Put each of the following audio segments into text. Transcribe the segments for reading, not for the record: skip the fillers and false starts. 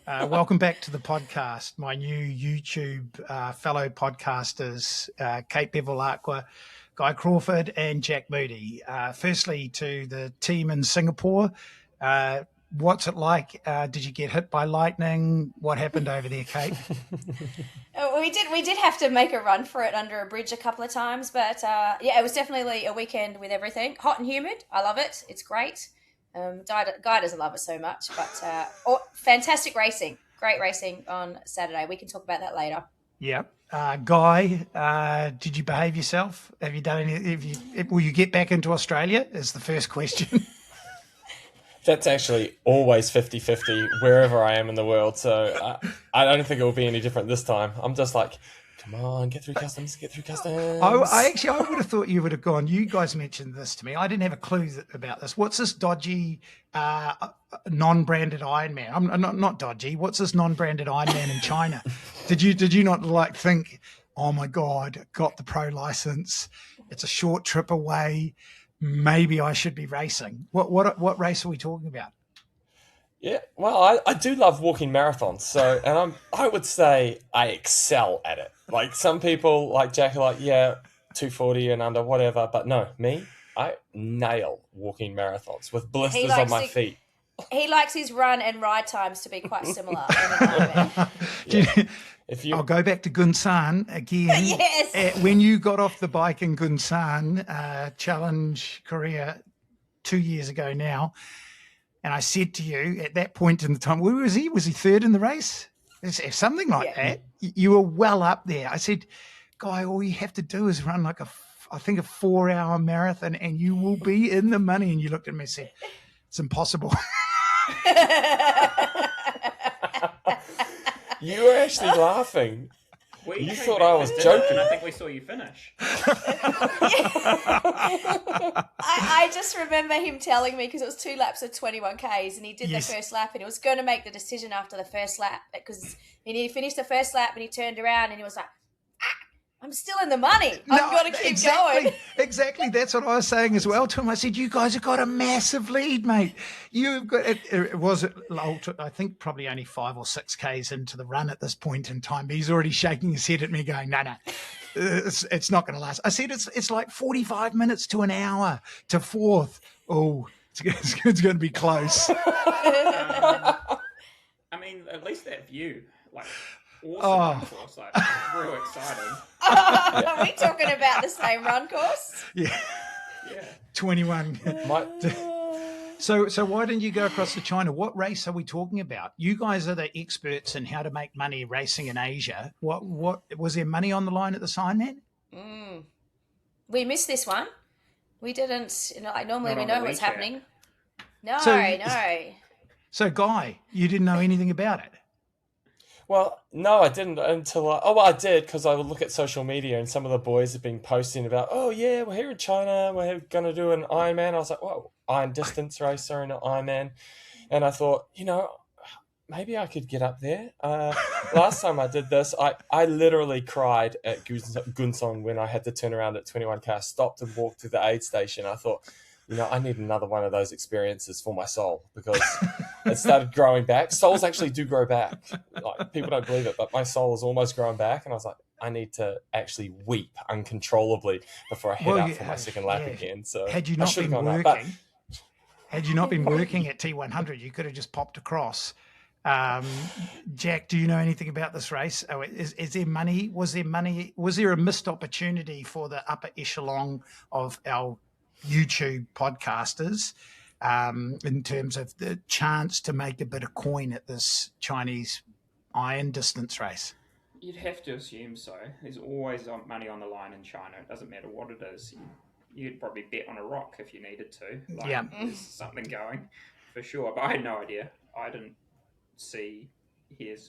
Welcome back to the podcast. My new YouTube fellow podcasters, Kate Bevel-Aqua, Guy Crawford and Jack Moody. Firstly, to the team in Singapore, what's it like? Did you get hit by lightning? What happened over there, Kate? We did have to make a run for it under a bridge a couple of times, but yeah, it was definitely a weekend with everything. Hot and humid. I love it. It's great. Guy doesn't love it so much, but fantastic racing. Great racing on Saturday. We can talk about that later. Yep. Guy, did you behave yourself? Have you done any? Will you get back into Australia? Is the first question. That's actually always 50-50 wherever I am in the world. So I don't think it will be any different this time. I'm just like, come on, get through customs. I would have thought you would have gone. You guys mentioned this to me. I didn't have a clue about this. What's this dodgy non-branded Ironman? I'm not dodgy. What's this non-branded Ironman in China? Did you not think, oh my God, got the pro license. It's a short trip away. Maybe I should be racing. What race are we talking about? Yeah, well, I do love walking marathons, and I would say I excel at it. Like some people, like Jack, are like, yeah, 240 and under, whatever. But no, me, I nail walking marathons with blisters on my feet. He likes his run and ride times to be quite similar. I'll go back to Gunsan again. Yes. When you got off the bike in Gunsan, Challenge Korea 2 years ago now, and I said to you at that point in the time, where was he? Was he third in the race? Something like that. You were well up there. I said, Guy, all you have to do is run like a 4-hour marathon and you will be in the money. And you looked at me and said, it's impossible. You were actually laughing. You thought I was joking. I think we saw you finish. I just remember him telling me, because it was 2 laps of 21 Ks and he did the first lap and he was going to make the decision after the first lap, because he finished the first lap and he turned around and he was like, I'm still in the money. I've got to keep going. Exactly. That's what I was saying as well to him. I said, you guys have got a massive lead, mate. You've got it was, I think, probably only 5 or 6 Ks into the run at this point in time. But he's already shaking his head at me going, no, it's not going to last. I said, it's like 45 minutes to an hour to fourth. Oh, it's going to be close. I mean, at least that view, like, awesome course, like real exciting. Are we talking about the same run course? Yeah. 21. So why didn't you go across to China? What race are we talking about? You guys are the experts in how to make money racing in Asia. What was there money on the line at the Ironman? We missed this one. We didn't. Normally we know what's happening. No. So Guy, you didn't know anything about it. Well, no, I didn't until I did, because I would look at social media and some of the boys have been posting about, oh yeah, we're here in China, we're going to do an Ironman. I was like, whoa, iron distance racer and an Ironman. And I thought, maybe I could get up there. Last time I did this, I literally cried at Gunsan when I had to turn around at 21K. I stopped and walked to the aid station. I thought, I need another one of those experiences for my soul, because it started growing back. Souls actually do grow back. Like, people don't believe it, but my soul is almost growing back. And I was like, I need to actually weep uncontrollably before I head out for my second lap again. So had you not been working, had you not been working at T100, you could have just popped across. Jack, do you know anything about this race? Is there money? Was there money? Was there a missed opportunity for the upper echelon of our YouTube podcasters in terms of the chance to make a bit of coin at this Chinese iron distance race? You'd have to assume so. There's always money on the line in China. It doesn't matter what it is. You'd probably bet on a rock if you needed to. There's something going for sure. But I had no idea. I didn't see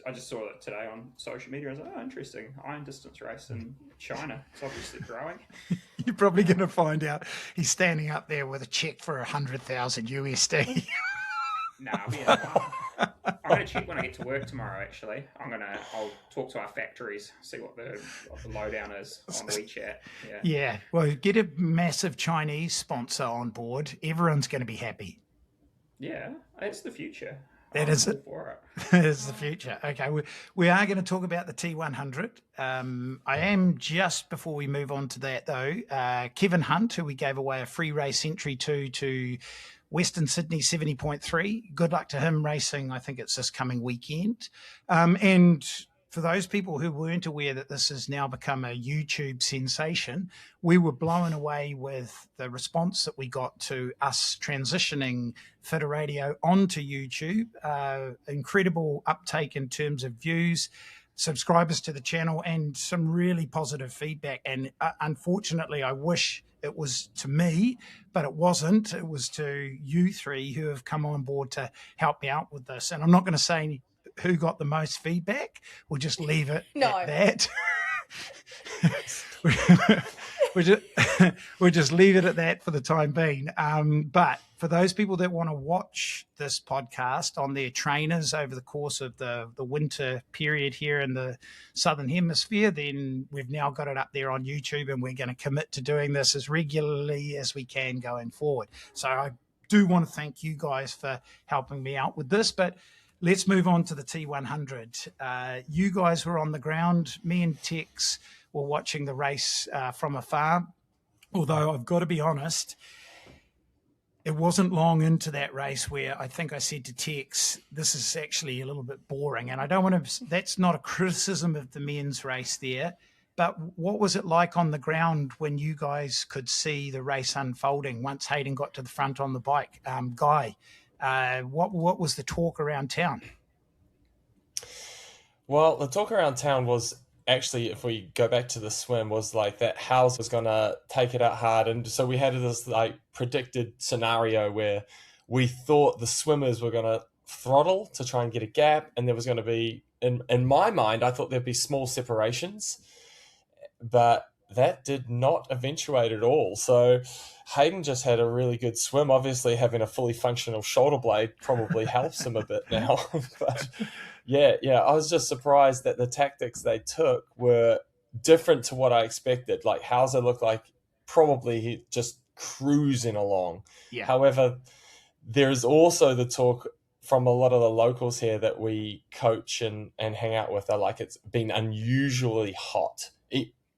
I just saw it today on social media. I was like, oh, interesting. Iron distance race in China. It's obviously growing. You're probably going to find out he's standing up there with a check for 100,000 USD. No, I'm going to check when I get to work tomorrow, actually. I'll talk to our factories, see what the lowdown is on WeChat. Yeah. Well, get a massive Chinese sponsor on board. Everyone's going to be happy. Yeah, it's the future. That is all it. for it. That is the future. Okay, we are going to talk about the T100. I am, just before we move on to that though, Kevin Hunt, who we gave away a free race entry to Western Sydney 70.3. Good luck to him racing. I think it's this coming weekend. And for those people who weren't aware that this has now become a YouTube sensation, we were blown away with the response that we got to us transitioning Fitter Radio onto YouTube. Incredible uptake in terms of views, subscribers to the channel, and some really positive feedback. And unfortunately, I wish it was to me, but it wasn't. It was to you three who have come on board to help me out with this. And I'm not going to say who got the most feedback. We'll just leave it at that. We'll just leave it at that for the time being. But for those people that want to watch this podcast on their trainers over the course of the winter period here in the Southern Hemisphere, then we've now got it up there on YouTube, and we're going to commit to doing this as regularly as we can going forward. So I do want to thank you guys for helping me out with this, but let's move on to the T100. You guys were on the ground. Me and Tex were watching the race from afar. Although I've got to be honest, it wasn't long into that race where I think I said to Tex, this is actually a little bit boring. And I don't want to, that's not a criticism of the men's race there. But what was it like on the ground when you guys could see the race unfolding once Hayden got to the front on the bike? Guy, what was the talk around town? Well, the talk around town was actually, if we go back to the swim, was like that Howes was going to take it out hard. And so we had this like predicted scenario where we thought the swimmers were going to throttle to try and get a gap. And there was going to be, in my mind, I thought there'd be small separations, but that did not eventuate at all. So Hayden just had a really good swim. Obviously, having a fully functional shoulder blade probably helps him a bit now. But yeah, I was just surprised that the tactics they took were different to what I expected. Like Hauser looked like probably he just cruising along. Yeah. However, there's also the talk from a lot of the locals here that we coach and hang out with are like it's been unusually hot.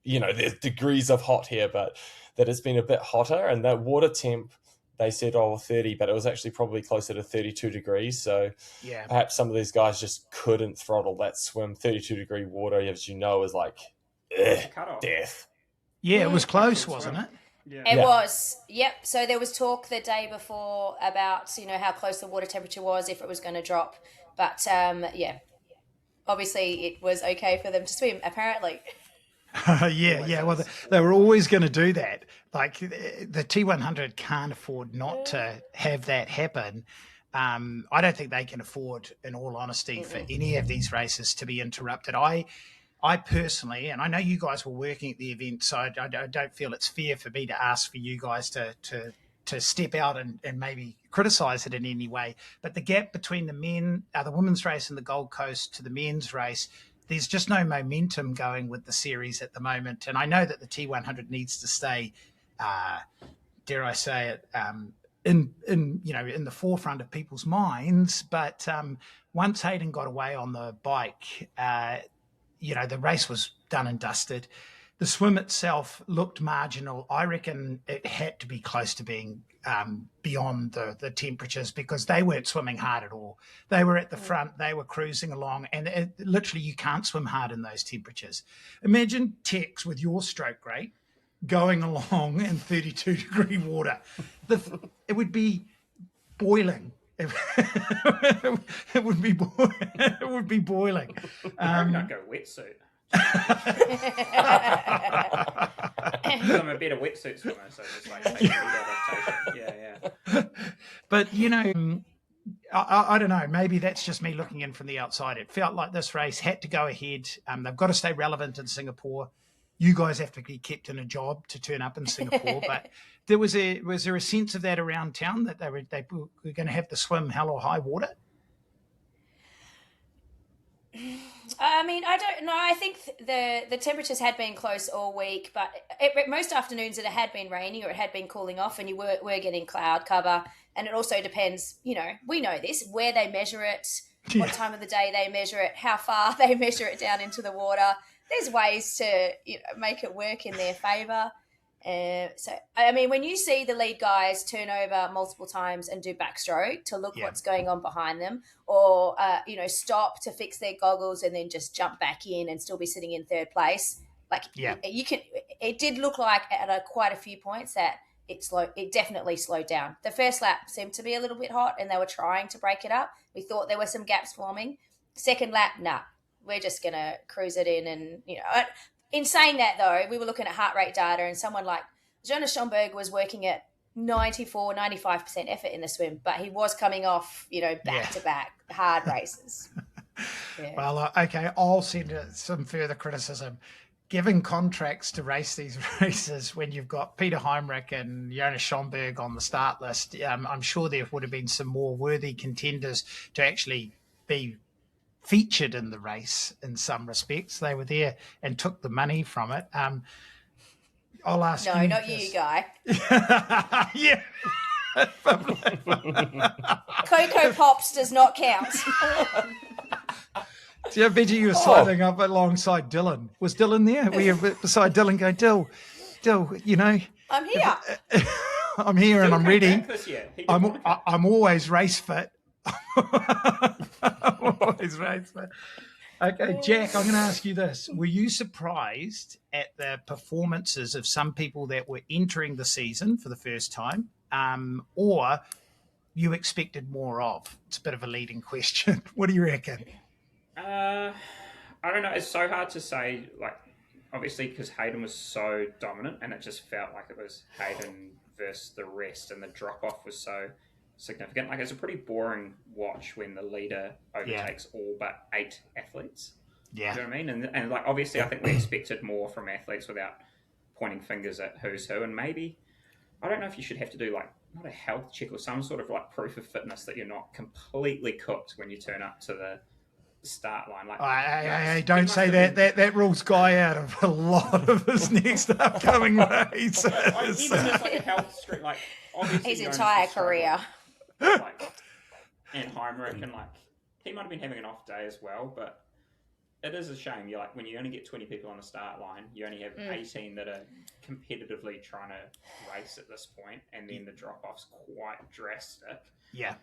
There's degrees of hot here, but that it's been a bit hotter, and that water temp, they said, 30, but it was actually probably closer to 32 degrees. So yeah, perhaps some of these guys just couldn't throttle that swim. 32-degree water, as you know, is like death. Yeah, it was close, wasn't it? Yeah. It was, yep. So there was talk the day before about, how close the water temperature was, if it was going to drop. But, obviously it was okay for them to swim, apparently. Yeah. Well, they were always going to do that. Like the T100 can't afford not to have that happen. I don't think they can afford, in all honesty, for any of these races to be interrupted. I personally, and I know you guys were working at the event, so I don't feel it's fair for me to ask for you guys to step out and maybe criticise it in any way. But the gap between the women's race in the Gold Coast to the men's race, there's just no momentum going with the series at the moment. And I know that the T100 needs to stay, dare I say it, in the forefront of people's minds. But once Hayden got away on the bike, the race was done and dusted. The swim itself looked marginal. I reckon it had to be close to being beyond the temperatures, because they weren't swimming hard at all. They were at the front, they were cruising along, and literally you can't swim hard in those temperatures. Imagine Tex with your stroke rate going along in 32-degree water. It would be boiling. It would be boiling. I reckon I'd go wetsuit. I'm a better wetsuit swimmer, so just like take adaptation. Yeah. But I don't know. Maybe that's just me looking in from the outside. It felt like this race had to go ahead. They've got to stay relevant in Singapore. You guys have to be kept in a job to turn up in Singapore. But was there a sense of that around town that they were going to have to swim hell or high water? I mean, I don't know. I think the temperatures had been close all week, but most afternoons it had been raining or it had been cooling off, and you were getting cloud cover. And it also depends, we know this, where they measure it, what time of the day they measure it, how far they measure it down into the water. There's ways to make it work in their favour. When you see the lead guys turn over multiple times and do backstroke to look what's going on behind them, or stop to fix their goggles and then just jump back in and still be sitting in third place, you can. It did look like at quite a few points that it definitely slowed down. The first lap seemed to be a little bit hot and they were trying to break it up. We thought there were some gaps forming. Second lap, nah, we're just gonna cruise it in. And in saying that, though, we were looking at heart rate data, and someone like Jonas Schomburg was working at 94, 95% effort in the swim, but he was coming off, back-to-back hard races. Yeah. Well, okay, I'll send some further criticism. Giving contracts to race these races when you've got Peter Heimrich and Jonas Schomburg on the start list, I'm sure there would have been some more worthy contenders to actually be featured in the race in some respects. They were there and took the money from it. I'll ask you. No, not you, Guy. Yeah. Cocoa Pops does not count. See, I bet you were sliding up alongside Dylan. Was Dylan there? Were you beside Dylan going, Dill, I'm here. I'm here and I'm ready. I'm always race fit. I'm always race fit. Okay, Jack, I'm going to ask you this. Were you surprised at the performances of some people that were entering the season for the first time, or you expected more of? It's a bit of a leading question. What do you reckon? I don't know. It's so hard to say, obviously, because Hayden was so dominant and it just felt like it was Hayden versus the rest, and the drop-off was so significant. It's a pretty boring watch when the leader overtakes all but 8 athletes. Yeah. Do you know what I mean? And obviously, I think we expected more from athletes without pointing fingers at who's who. And maybe, I don't know if you should have to do not a health check or some sort of proof of fitness that you're not completely cooked when you turn up to the start line. Hey, don't say that. That rules Guy out of a lot of his next upcoming races. Even just a health streak, obviously his entire career. And Heimrich, and he might have been having an off day as well, but it is a shame. You're when you only get 20 people on the start line, you only have 18 that are competitively trying to race at this point, and then the drop-off's quite drastic. Yeah.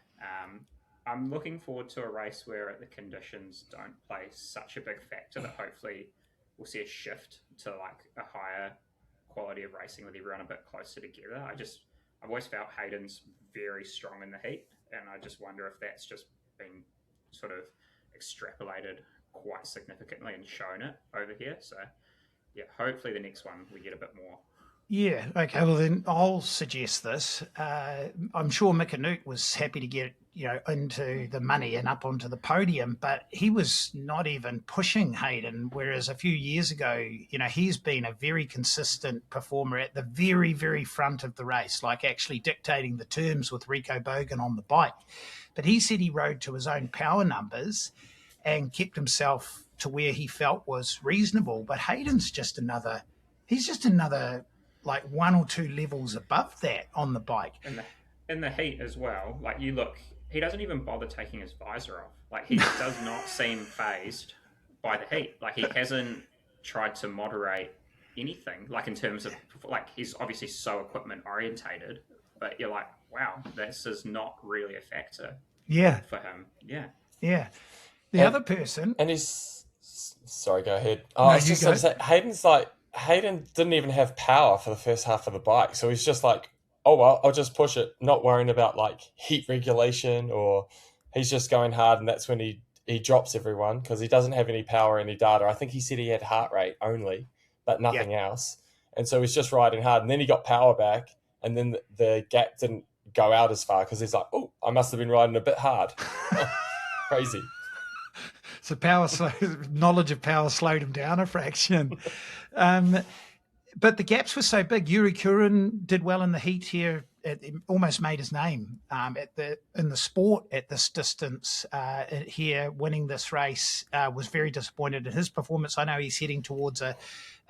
I'm looking forward to a race where the conditions don't play such a big factor that hopefully we'll see a shift to a higher quality of racing with everyone a bit closer together. I've always felt Hayden's very strong in the heat, and I just wonder if that's just been sort of extrapolated quite significantly and shown it over here. So, yeah, hopefully the next one we get a bit more. Yeah, okay, well then I'll suggest this. I'm sure Mick was happy to get into the money and up onto the podium, but he was not even pushing Hayden, whereas a few years ago, he's been a very consistent performer at the very, very front of the race, actually dictating the terms with Rico Bogan on the bike. But he said he rode to his own power numbers and kept himself to where he felt was reasonable. But Hayden's just another 1 or 2 levels above that on the bike. In the heat as well, he doesn't even bother taking his visor off. He does not seem phased by the heat. He hasn't tried to moderate anything, in terms of, he's obviously so equipment orientated, but you're wow, this is not really a factor for him. Yeah. Yeah. The other person... And he's... Sorry, go ahead. I was just going to say, Hayden didn't even have power for the first half of the bike, so he's just oh, well, I'll just push it, not worrying about heat regulation, or he's just going hard, and that's when he drops everyone because he doesn't have any power, any data. I think he said he had heart rate only, but nothing else. And so he's just riding hard, and then he got power back, and then the gap didn't go out as far because he's oh, I must have been riding a bit hard. Crazy. So knowledge of power slowed him down a fraction. But the gaps were so big. Yuri Kurin did well in the heat here almost made his name in the sport at this distance here, winning this race. Was very disappointed in his performance. I know he's heading towards an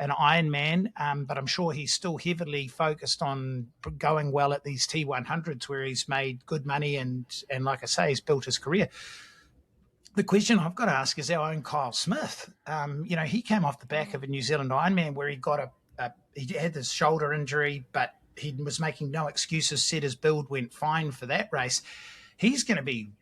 Ironman, but I'm sure he's still heavily focused on going well at these T100s where he's made good money and like I say, he's built his career. The question I've got to ask is our own Kyle Smith. He came off the back of a New Zealand Ironman where he got he had this shoulder injury, but he was making no excuses, said his build went fine for that race. He's going to be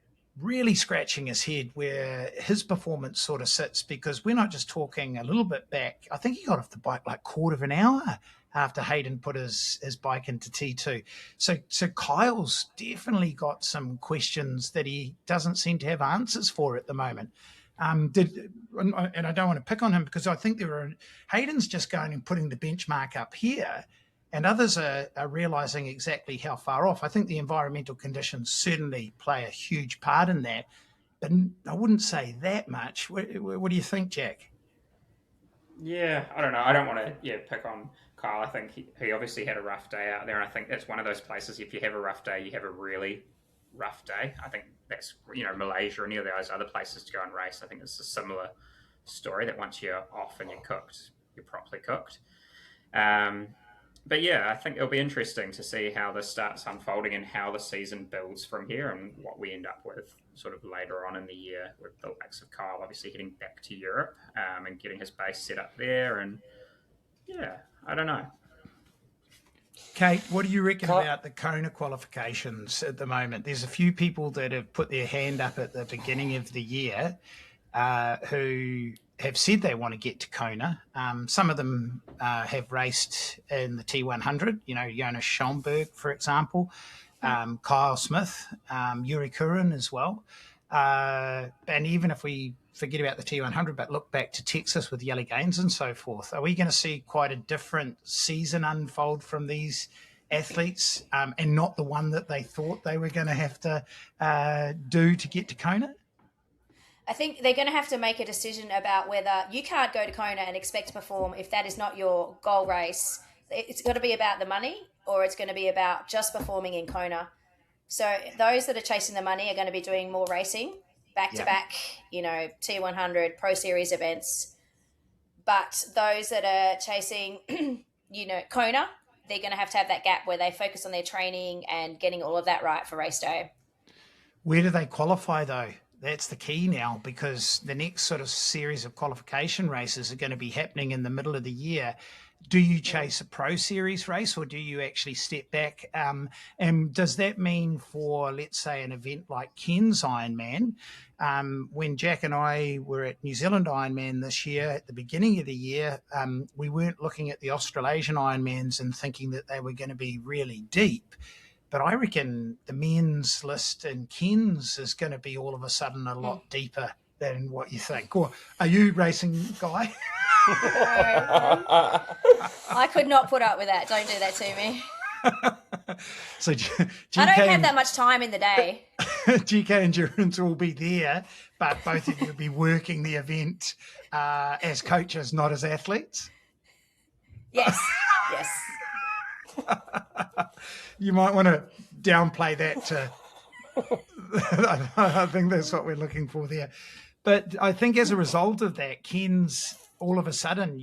really scratching his head where his performance sort of sits, because we're not just talking a little bit back. I think he got off the bike like quarter of an hour after Hayden put his bike into T2. So Kyle's definitely got some questions that he doesn't seem to have answers for at the moment. And I don't want to pick on him because I think Hayden's just going and putting the benchmark up here, and others are realising exactly how far off. I think the environmental conditions certainly play a huge part in that, but I wouldn't say that much. What do you think, Jack? Yeah, I don't know. I don't want to pick on Kyle. I think he obviously had a rough day out there, and I think that's one of those places, if you have a rough day, you have a really rough day. I think that's, Malaysia or any of those other places to go and race. I think it's a similar story, that once you're off and you're cooked, you're properly cooked. But yeah, I think it'll be interesting to see how this starts unfolding and how the season builds from here and what we end up with sort of later on in the year, with the likes of Kyle obviously heading back to Europe and getting his base set up there. And yeah, I don't know. Kate, what do you reckon about the Kona qualifications at the moment? There's a few people that have put their hand up at the beginning of the year who have said they want to get to Kona. Some of them have raced in the T100, Jonas Schomburg, for example, Kyle Smith, Yuri Kurin as well. And even if we forget about the T100, but look back to Texas with Yellow Gaines and so forth, are we going to see quite a different season unfold from these athletes and not the one that they thought they were going to have to do to get to Kona? I think they're going to have to make a decision about whether you can't go to Kona and expect to perform if that is not your goal race. It's got to be about the money, or it's going to be about just performing in Kona. So those that are chasing the money are going to be doing more racing, back-to-back, T100 Pro Series events. But those that are chasing, Kona, they're going to have that gap where they focus on their training and getting all of that right for race day. Where do they qualify, though? That's the key now, because the next sort of series of qualification races are going to be happening in the middle of the year. Do you chase a Pro Series race, or do you actually step back? And does that mean for, let's say, an event like Ken's Ironman? When Jack and I were at New Zealand Ironman this year, at the beginning of the year, we weren't looking at the Australasian Ironmans and thinking that they were going to be really deep. But I reckon the men's list in Ken's is going to be all of a sudden a lot deeper than what you think. Or are you racing, Guy? I could not put up with that. Don't do that to me. So I don't have that much time in the day. GK Endurance will be there, but both of you will be working the event as coaches, not as athletes. Yes. You might want to downplay that. I think that's what we're looking for there. But I think as a result of that, Ken's all of a sudden,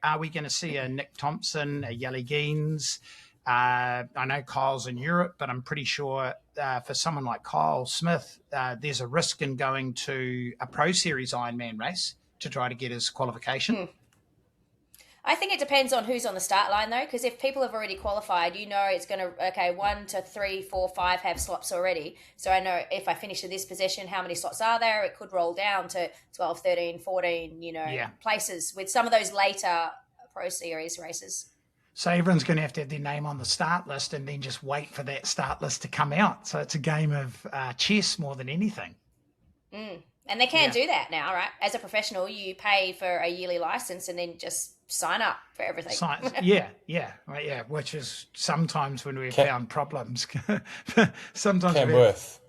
are we going to see a Nick Thompson, a Yellow Gaines? I know Kyle's in Europe, but I'm pretty sure for someone like Kyle Smith, there's a risk in going to a Pro Series Ironman race to try to get his qualification. I think it depends on who's on the start line, though, because if people have already qualified, it's going to, 1 to 3, 4, 5 have slots already. So I know if I finish in this position, how many slots are there? It could roll down to 12, 13, 14, places with some of those later Pro Series races. So everyone's going to have their name on the start list and then just wait for that start list to come out. So it's a game of chess more than anything. And they can do that now, right? As a professional, you pay for a yearly license and then just sign up for everything. Which is sometimes when we've found problems. Sometimes Camworth.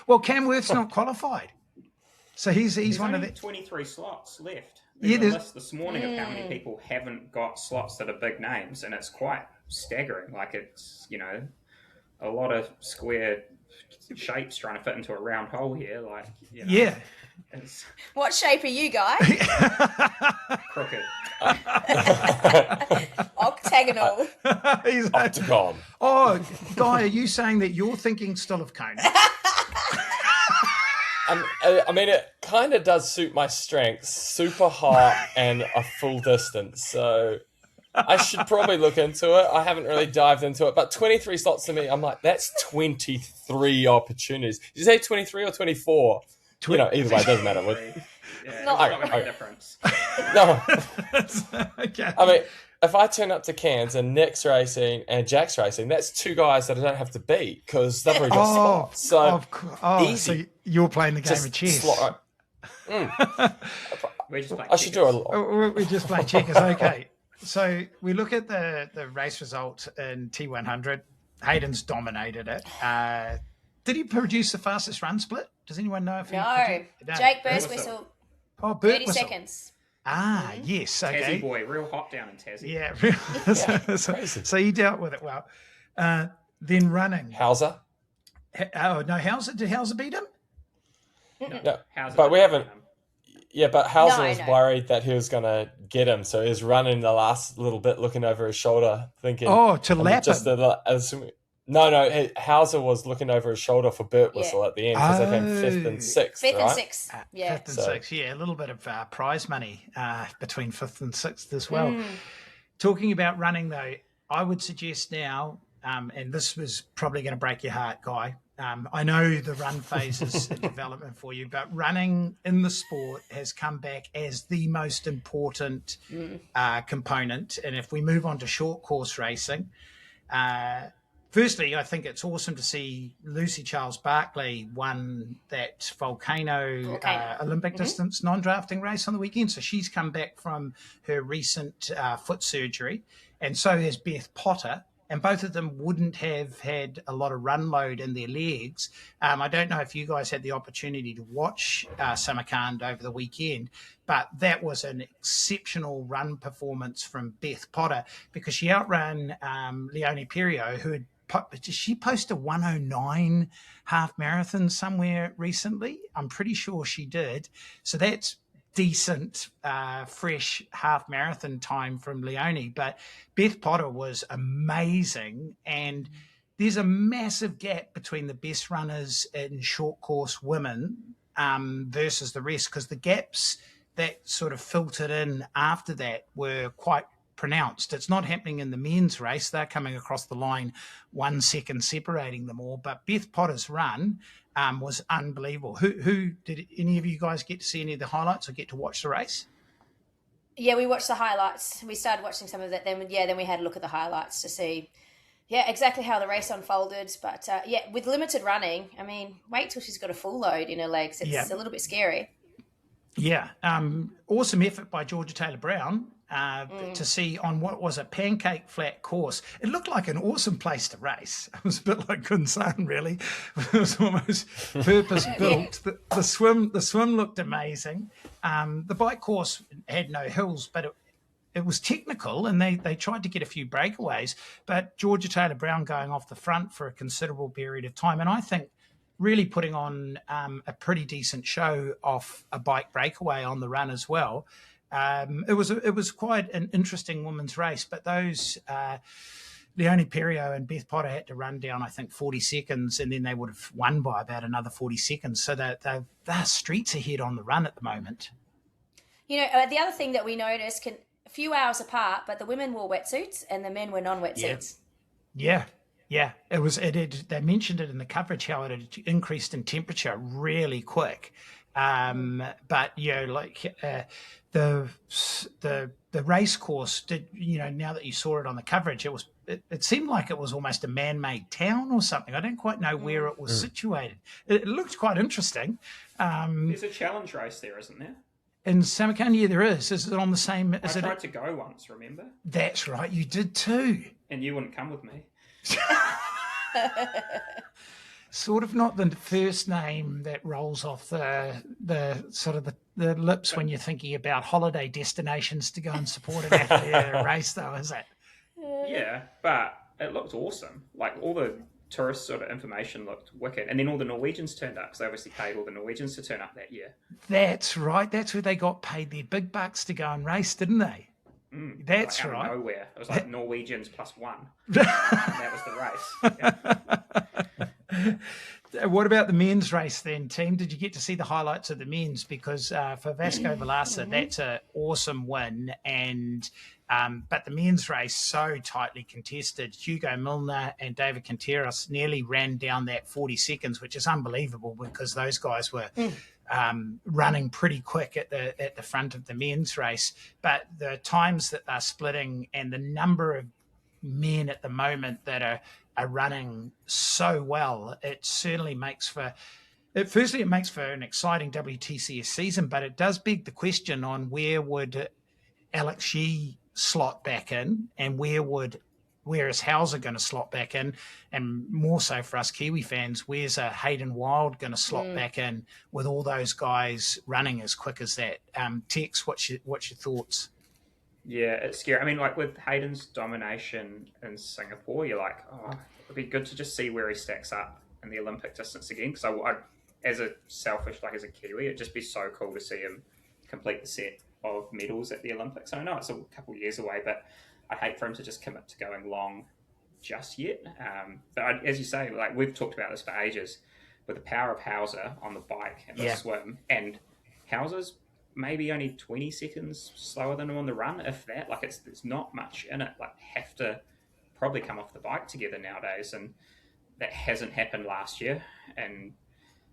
Well, Camworth's not qualified. So he's one of the 23 slots left. There's a list this morning of how many people haven't got slots that are big names, and it's quite staggering. Like it's, a lot of square shapes trying to fit into a round hole here. Like, Yeah. it's What shape are you, Guy? crooked. Octagonal. He's Octagon. oh, Guy, are you saying that you're thinking still of Kona? I mean, it kind of does suit my strengths, super hot and a full distance. So I should probably look into it. I haven't really dived into it, but 23 slots to me, I'm like, that's 23 opportunities. Did you say 23 or 24? Either way, it doesn't matter. Yeah, Not not going to make a difference. No. Okay. I mean, if I turn up to Cairns and Nick's racing and Jack's racing, that's two guys that I don't have to beat because they've already got spots. So so you're playing the game of chess. We're just playing I should do a lot. We just play checkers. Okay. So we look at the race result in T100. Hayden's dominated it. Did he produce the fastest run split? Does anyone know if he No. Jake Burst whistle. Oh, Burt 30 whistle. seconds. Yes. Okay. Tassie boy, real hot down in Tassie. Yeah. Crazy. So he dealt with it well. Then running. Hauser? Oh, no, Hauser. Did Hauser beat him? No, How's but it we going? haven't. Yeah, but Hauser No, was no. worried that he was going to get him, so he was running the last little bit, looking over his shoulder, thinking... Oh, to lap him. No, Hauser was looking over his shoulder for Burt Whistle at the end because they came 5th and 6th, Fifth right? and sixth. Yeah. 5th and 6th. Yeah, a little bit of prize money between 5th and 6th as well. Talking about running, though, I would suggest now, and this was probably going to break your heart, Guy. I know the run phase is in development for you, but running in the sport has come back as the most important component. And if we move on to short course racing, firstly, I think it's awesome to see Lucy Charles Barkley won that Volcano Olympic distance non-drafting race on the weekend. So she's come back from her recent foot surgery, and so has Beth Potter. And both of them wouldn't have had a lot of run load in their legs. I don't know if you guys had the opportunity to watch Samarkand over the weekend, but that was an exceptional run performance from Beth Potter because she outran Leonie Perriot, who she posted 109 half marathon somewhere recently. I'm pretty sure she did. So that's decent, fresh half marathon time from Leonie. But Beth Potter was amazing. And there's a massive gap between the best runners in short course women versus the rest, because the gaps that sort of filtered in after that were quite pronounced. It's not happening in the men's race. They're coming across the line 1 second separating them all. But Beth Potter's run was unbelievable. Who did any of you guys get to see any of the highlights or get to watch the race? Yeah, we watched the highlights. We started watching some of that. Then we had a look at the highlights to see, exactly how the race unfolded. But with limited running, I mean, wait till she's got a full load in her legs. It's a little bit scary. Yeah. Awesome effort by Georgia Taylor Brown to see on what was a pancake flat course. It looked like an awesome place to race. It was a bit like Kunsan, really. It was almost purpose built. The swim looked amazing. The bike course had no hills, but it was technical, and they tried to get a few breakaways. But Georgia Taylor Brown going off the front for a considerable period of time, and I think really putting on a pretty decent show off a bike breakaway on the run as well. It was quite an interesting women's race, but those Leonie Perriot and Beth Potter had to run down, I think, 40 seconds, and then they would have won by about another 40 seconds. So they're streets ahead on the run at the moment. You know, the other thing that we noticed, a few hours apart, but the women wore wetsuits and the men were non-wetsuits. Yeah. They mentioned it in the coverage how it had increased in temperature really quick. But the race course did, now that you saw it on the coverage, it seemed like it was almost a man-made town or something. I don't quite know where it was situated. It looked quite interesting. There's a challenge race there, isn't there? In Samarkand, yeah, there is. Is it on the same? I tried to go once, remember? That's right, you did too. And you wouldn't come with me. Sort of not the first name that rolls off the lips when you're thinking about holiday destinations to go and support an athlete at a race, though, is it? Yeah, but it looked awesome. Like all the tourist sort of information looked wicked, and then all the Norwegians turned up because they obviously paid all the Norwegians to turn up that year. That's right. That's where they got paid their big bucks to go and race, didn't they? That's like out right. Of nowhere. It was like Norwegians plus one. And that was the race. Yeah. What about the men's race then, team? Did you get to see the highlights of the men's? Because for Vasco Velasa, that's an awesome win. And but the men's race, so tightly contested. Hugo Milner and David Quinteros nearly ran down that 40 seconds, which is unbelievable because those guys were running pretty quick at the front of the men's race. But the times that they're splitting and the number of men at the moment that are running so well, it certainly makes for firstly it makes for an exciting WTCS season, but it does beg the question on where would Alex Yee slot back in and where is Hauser going to slot back in, and more so for us Kiwi fans, where's a Hayden Wild going to slot back in with all those guys running as quick as that? Tex, what's your thoughts? Yeah, it's scary. I mean, like with Hayden's domination in Singapore, you're like, oh, it'd be good to just see where he stacks up in the Olympic distance again. Because I, as a selfish, like as a Kiwi, it'd just be so cool to see him complete the set of medals at the Olympics. I know it's a couple of years away, but I'd hate for him to just commit to going long just yet. But as you say, like we've talked about this for ages, with the power of Hauser on the bike and the swim, and Hauser's maybe only 20 seconds slower than him on the run, if that. Like it's not much in it. Like have to probably come off the bike together nowadays, and that hasn't happened last year. And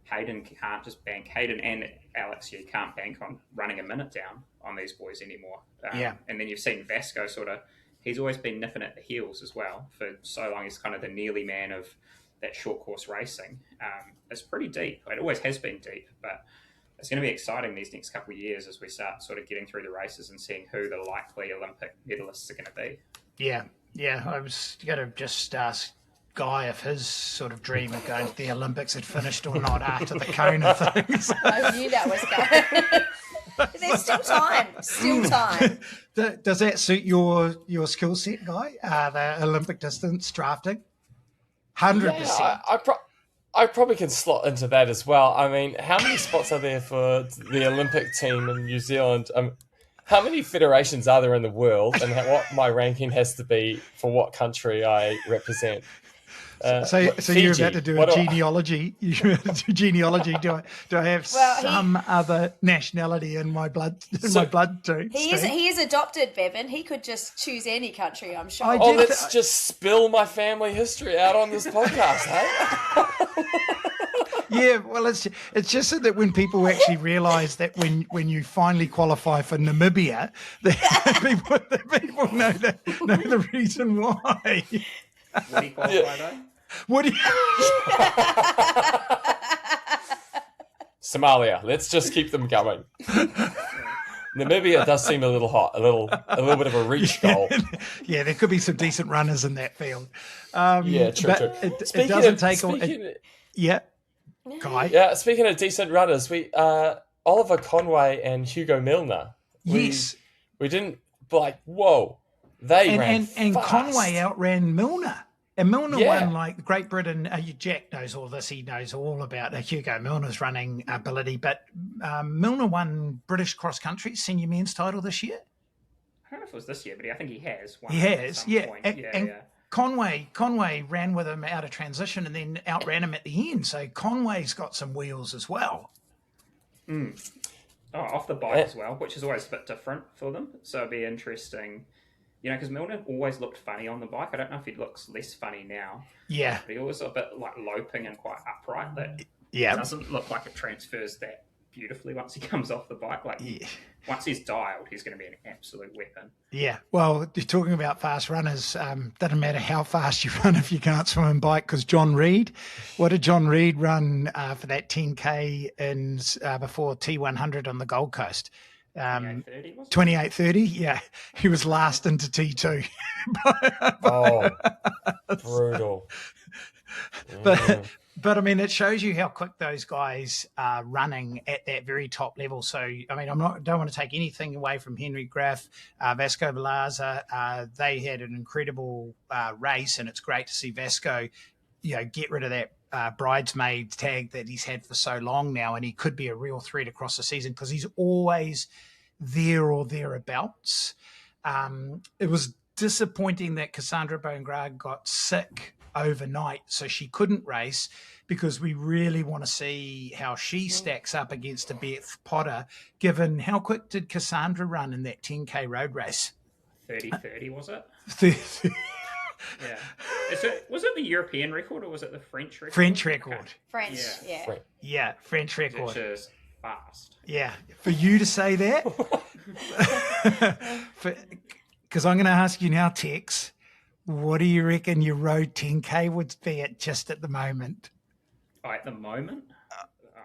Hayden can't just bank. Hayden and Alex, you can't bank on running a minute down on these boys anymore. And then you've seen Vasco sort of, he's always been nipping at the heels as well for so long. He's kind of the nearly man of that short course racing. It's pretty deep. It always has been deep, but it's going to be exciting these next couple of years as we start sort of getting through the races and seeing who the likely Olympic medalists are going to be. Yeah. I was going to just ask Guy if his sort of dream of going to the Olympics had finished or not after the Kona things. I knew that was going. There's still time. Does that suit your skill set, Guy? The Olympic distance drafting? 100%. Yeah, I probably can slot into that as well. I mean, how many spots are there for the Olympic team in New Zealand? How many federations are there in the world, and what my ranking has to be for what country I represent? So you're about to do a genealogy. You're about to do genealogy. Do I have some other nationality in my blood? My blood too. He is adopted, Bevan. He could just choose any country. I'm sure. Let's just spill my family history out on this podcast, hey? Yeah, well, it's just so that when people actually realise that when you finally qualify for Namibia, the people know the reason why. Would he qualify though? Would he? Somalia. Let's just keep them going. Namibia does seem a little hot, a little bit of a reach goal. Yeah, there could be some decent runners in that field. True. It doesn't take all. Guy. Yeah, speaking of decent runners, we Oliver Conway and Hugo Milner. Yes, we didn't whoa. They ran fast. And Conway outran Milner. And Milner won like Great Britain. Jack knows all this. He knows all about Hugo Milner's running ability. But Milner won British cross country senior men's title this year. I don't know if it was this year, but I think he has. He has, yeah. And Conway ran with him out of transition and then outran him at the end. So Conway's got some wheels as well. Off the bike as well, which is always a bit different for them. So it'd be interesting. You know, because Milner always looked funny on the bike. I don't know if he looks less funny now. Yeah. But he always a bit like loping and quite upright. That doesn't look like it transfers that beautifully once he comes off the bike. Once he's dialed, he's going to be an absolute weapon. Yeah. Well, you're talking about fast runners. Doesn't matter how fast you run if you can't swim and bike, because John Reid, what did John Reid run for that 10K in before T100 on the Gold Coast? 28:30. Yeah, he was last into T2. Oh, brutal. But But I mean, it shows you how quick those guys are running at that very top level. So, I mean, don't want to take anything away from Henry Graff, Vasco Valaza. They had an incredible race, and it's great to see Vasco, get rid of that bridesmaid tag that he's had for so long now, and he could be a real threat across the season because he's always there or thereabouts. It was disappointing that Cassandra Bongrad got sick overnight, so she couldn't race, because we really want to see how she stacks up against a Beth Potter, given how quick did Cassandra run in that 10K road race? 30:30, was it? 30. Yeah. Was it the European record or was it the French record? French record. Okay. French, yeah. Yeah, French record. Which is fast. Yeah, for you to say that, because I'm going to ask you now, Tex, what do you reckon your road 10K would be at the moment? Oh, at the moment?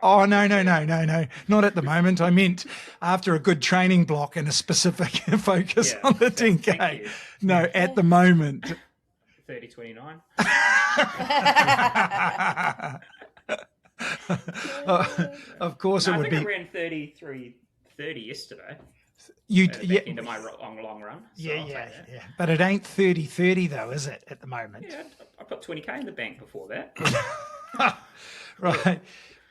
Oh, no, not at the moment. I meant after a good training block and a specific focus on the 10K. No, at the moment. 30:29. Of course, No, it would I be. think I ran 33:30 yesterday. Yeah, Into my long run. So yeah. But it ain't 30:30 though, is it? At the moment. Yeah, I put 20K in the bank before that. Right.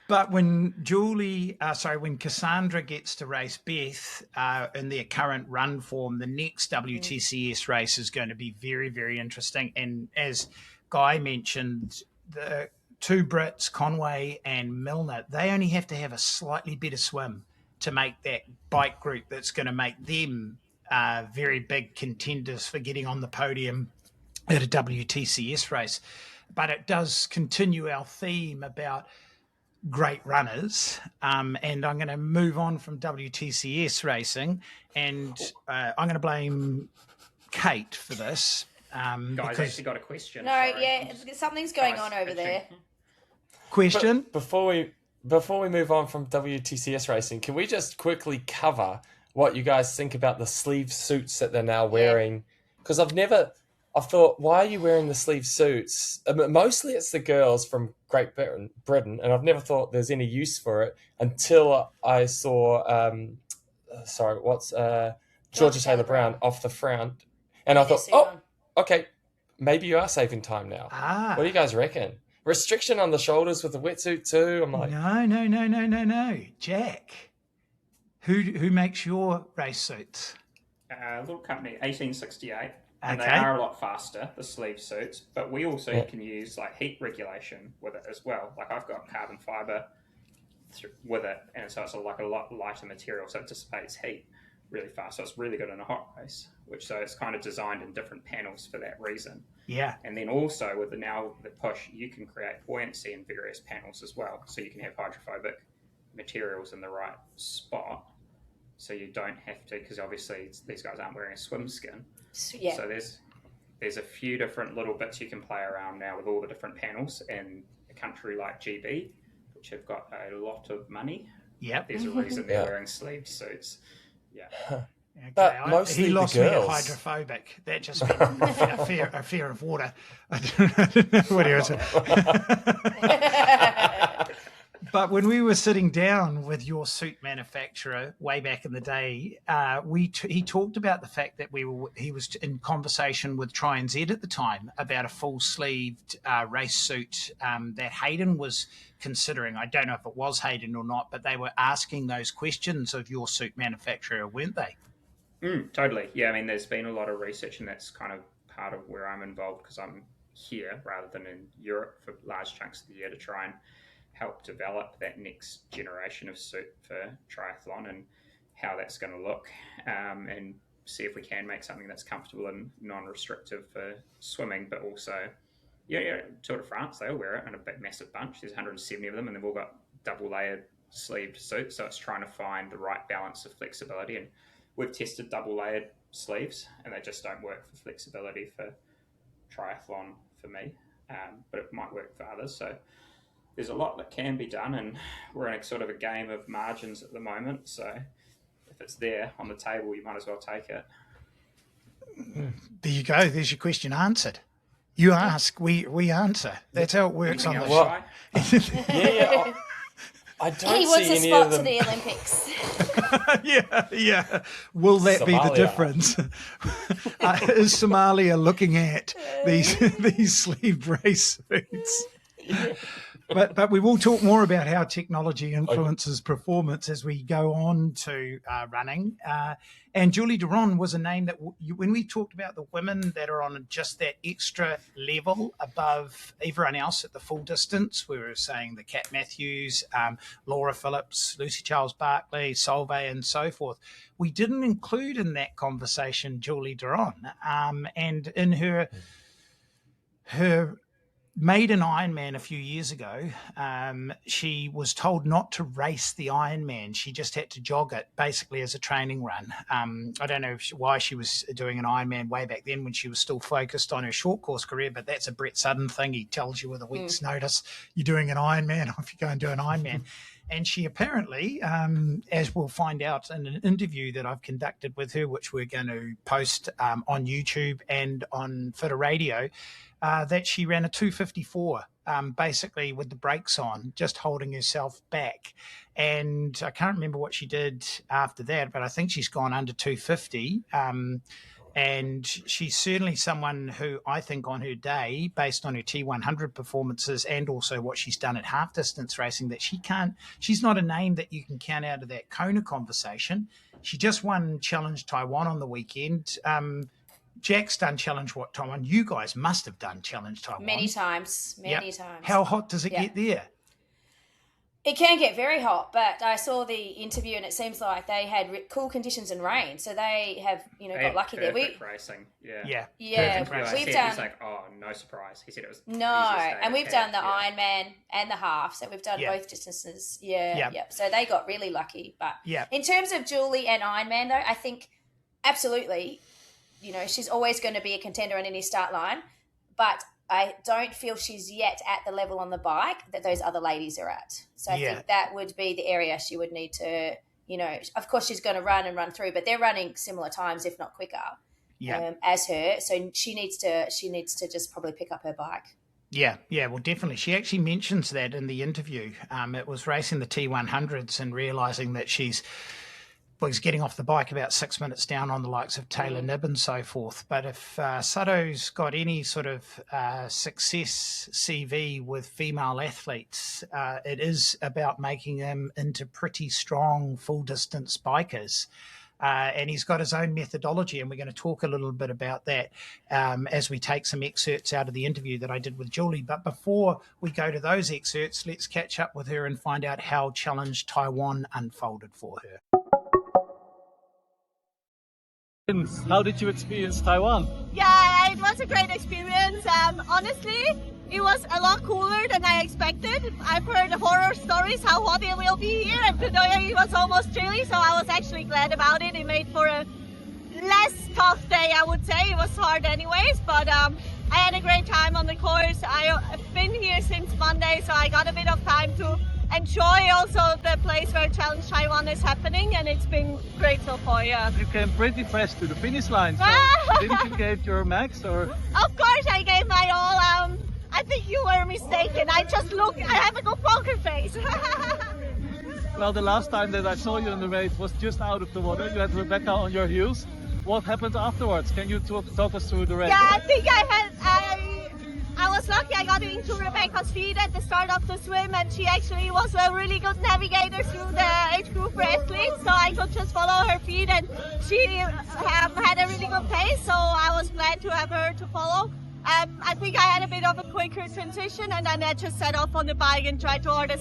But when when Cassandra gets to race Beth in their current run form, the next WTCS race is going to be very, very interesting. And as Guy mentioned, the two Brits, Conway and Milner, they only have to have a slightly better swim to make that bike group that's going to make them very big contenders for getting on the podium at a WTCS race. But it does continue our theme about great runners, and I'm going to move on from WTCS racing, and I'm going to blame Kate for this. Guys, actually got a question. No, sorry. yeah, something's going on over there. Question? But before we move on from WTCS racing, can we just quickly cover what you guys think about the sleeve suits that they're now wearing? Because I've thought, why are you wearing the sleeve suits? Mostly it's the girls from Great Britain, and I've never thought there's any use for it until I saw, Georgia Taylor Brown off the front. And I thought, okay, maybe you are saving time now. What do you guys reckon? Restriction on the shoulders with the wetsuit too? I'm like... No. Jack, who makes your race suits? A little company, 1868. And Okay. they are a lot faster, the sleeve suits, but we also can use like heat regulation with it as well. Like I've got carbon fiber with it, and so it's a lot lighter material, so it dissipates heat really fast. So it's really good in a hot race, so it's kind of designed in different panels for that reason. Yeah. And then also with the push, you can create buoyancy in various panels as well. So you can have hydrophobic materials in the right spot. So you don't have to, because obviously these guys aren't wearing a swim skin. Yeah. So there's a few different little bits you can play around now with all the different panels. In a country like GB, which have got a lot of money, Yep. there's a reason they're wearing sleeved suits. Yeah. Okay. But mostly he lost the me at girls. hydrophobic. That just meant a fear of water. I don't know what else. But when we were sitting down with your suit manufacturer way back in the day, he talked about the fact that he was in conversation with TriNZ at the time about a full-sleeved race suit that Hayden was considering. I don't know if it was Hayden or not, but they were asking those questions of your suit manufacturer, weren't they? Totally. Yeah, I mean, there's been a lot of research, and that's kind of part of where I'm involved, because I'm here rather than in Europe for large chunks of the year to try and help develop that next generation of suit for triathlon and how that's going to look, and see if we can make something that's comfortable and non-restrictive for swimming, but also, Tour de France, they all wear it in a big massive bunch. There's 170 of them, and they've all got double-layered sleeved suits, so it's trying to find the right balance of flexibility, and we've tested double-layered sleeves, and they just don't work for flexibility for triathlon for me, but it might work for others, so there's a lot that can be done, and we're in a sort of a game of margins at the moment. So if it's there on the table, you might as well take it. There you go. There's your question answered. You ask, we answer. That's how it works on the Well, show. Yeah, I don't He see wants a any spot of to them. the Olympics. Yeah. Will that be the Somalia. difference? Is Somalia looking at these sleeved race suits? But we will talk more about how technology influences performance as we go on to running. And Julie Derron was a name that when we talked about the women that are on just that extra level above everyone else at the full distance, we were saying the Kat Matthews, Laura Phillips, Lucy Charles Barkley, Sawe, and so forth. We didn't include in that conversation Julie Derron, and in her maiden Ironman a few years ago, she was told not to race the Ironman. She just had to jog it, basically as a training run. I don't know why she was doing an Ironman way back then when she was still focused on her short course career, but that's a Brett Sutton thing. He tells you with a week's notice, you're doing an Ironman, off you go and do an Ironman. And she apparently, as we'll find out in an interview that I've conducted with her, which we're going to post on YouTube and on Fitter Radio, that she ran a 2:54, basically with the brakes on, just holding herself back. And I can't remember what she did after that, but I think she's gone under 2:50. And she's certainly someone who I think on her day, based on her T100 performances and also what she's done at half distance racing, that she's not a name that you can count out of that Kona conversation. She just won Challenge Taiwan on the weekend. Jack's done Challenge Taiwan? You guys must have done Challenge Taiwan. Many times. How hot does it get there? It can get very hot, but I saw the interview and it seems like they had cool conditions and rain, so they have, got lucky there. Racing. Yeah. We've done. He's like, oh, no surprise. He said it was and we've done the Ironman and the half, so we've done both distances. So they got really lucky. But in terms of Julie and Ironman, though, I think absolutely, she's always going to be a contender on any start line, but I don't feel she's yet at the level on the bike that those other ladies are at. So I think that would be the area she would need to, of course she's going to run through, but they're running similar times, if not quicker, as her. So she needs to just probably pick up her bike. Yeah, well, definitely. She actually mentions that in the interview. It was racing the T100s and realising that she's getting off the bike about 6 minutes down on the likes of Taylor Nibb and so forth. But if Sato's got any sort of success CV with female athletes, it is about making them into pretty strong full-distance bikers. And he's got his own methodology, and we're going to talk a little bit about that as we take some excerpts out of the interview that I did with Julie. But before we go to those excerpts, let's catch up with her and find out how Challenge Taiwan unfolded for her. How did you experience Taiwan? Yeah, it was a great experience. Honestly, it was a lot cooler than I expected. I've heard horror stories how hot it will be here, and today it was almost chilly, so I was actually glad about it. It made for a less tough day, I would say. It was hard anyways, but I had a great time on the course. I've been here since Monday, so I got a bit of time to enjoy also the place where Challenge Taiwan is happening, and it's been great so far. You came pretty fast to the finish line, so didn't you give your max? Or of course I gave my all. I think you were mistaken. I have a good poker face. Well, the last time that I saw you in the race was just out of the water. You had Rebecca on your heels. What happened afterwards? Can you talk us through the race? Yeah, I think I was lucky. I got into Rebecca's feet at the start of the swim, and she actually was a really good navigator through the age group for athletes, so I could just follow her feet, and she had a really good pace, so I was glad to have her to follow. I think I had a bit of a quicker transition, and then I just set off on the bike and tried to ride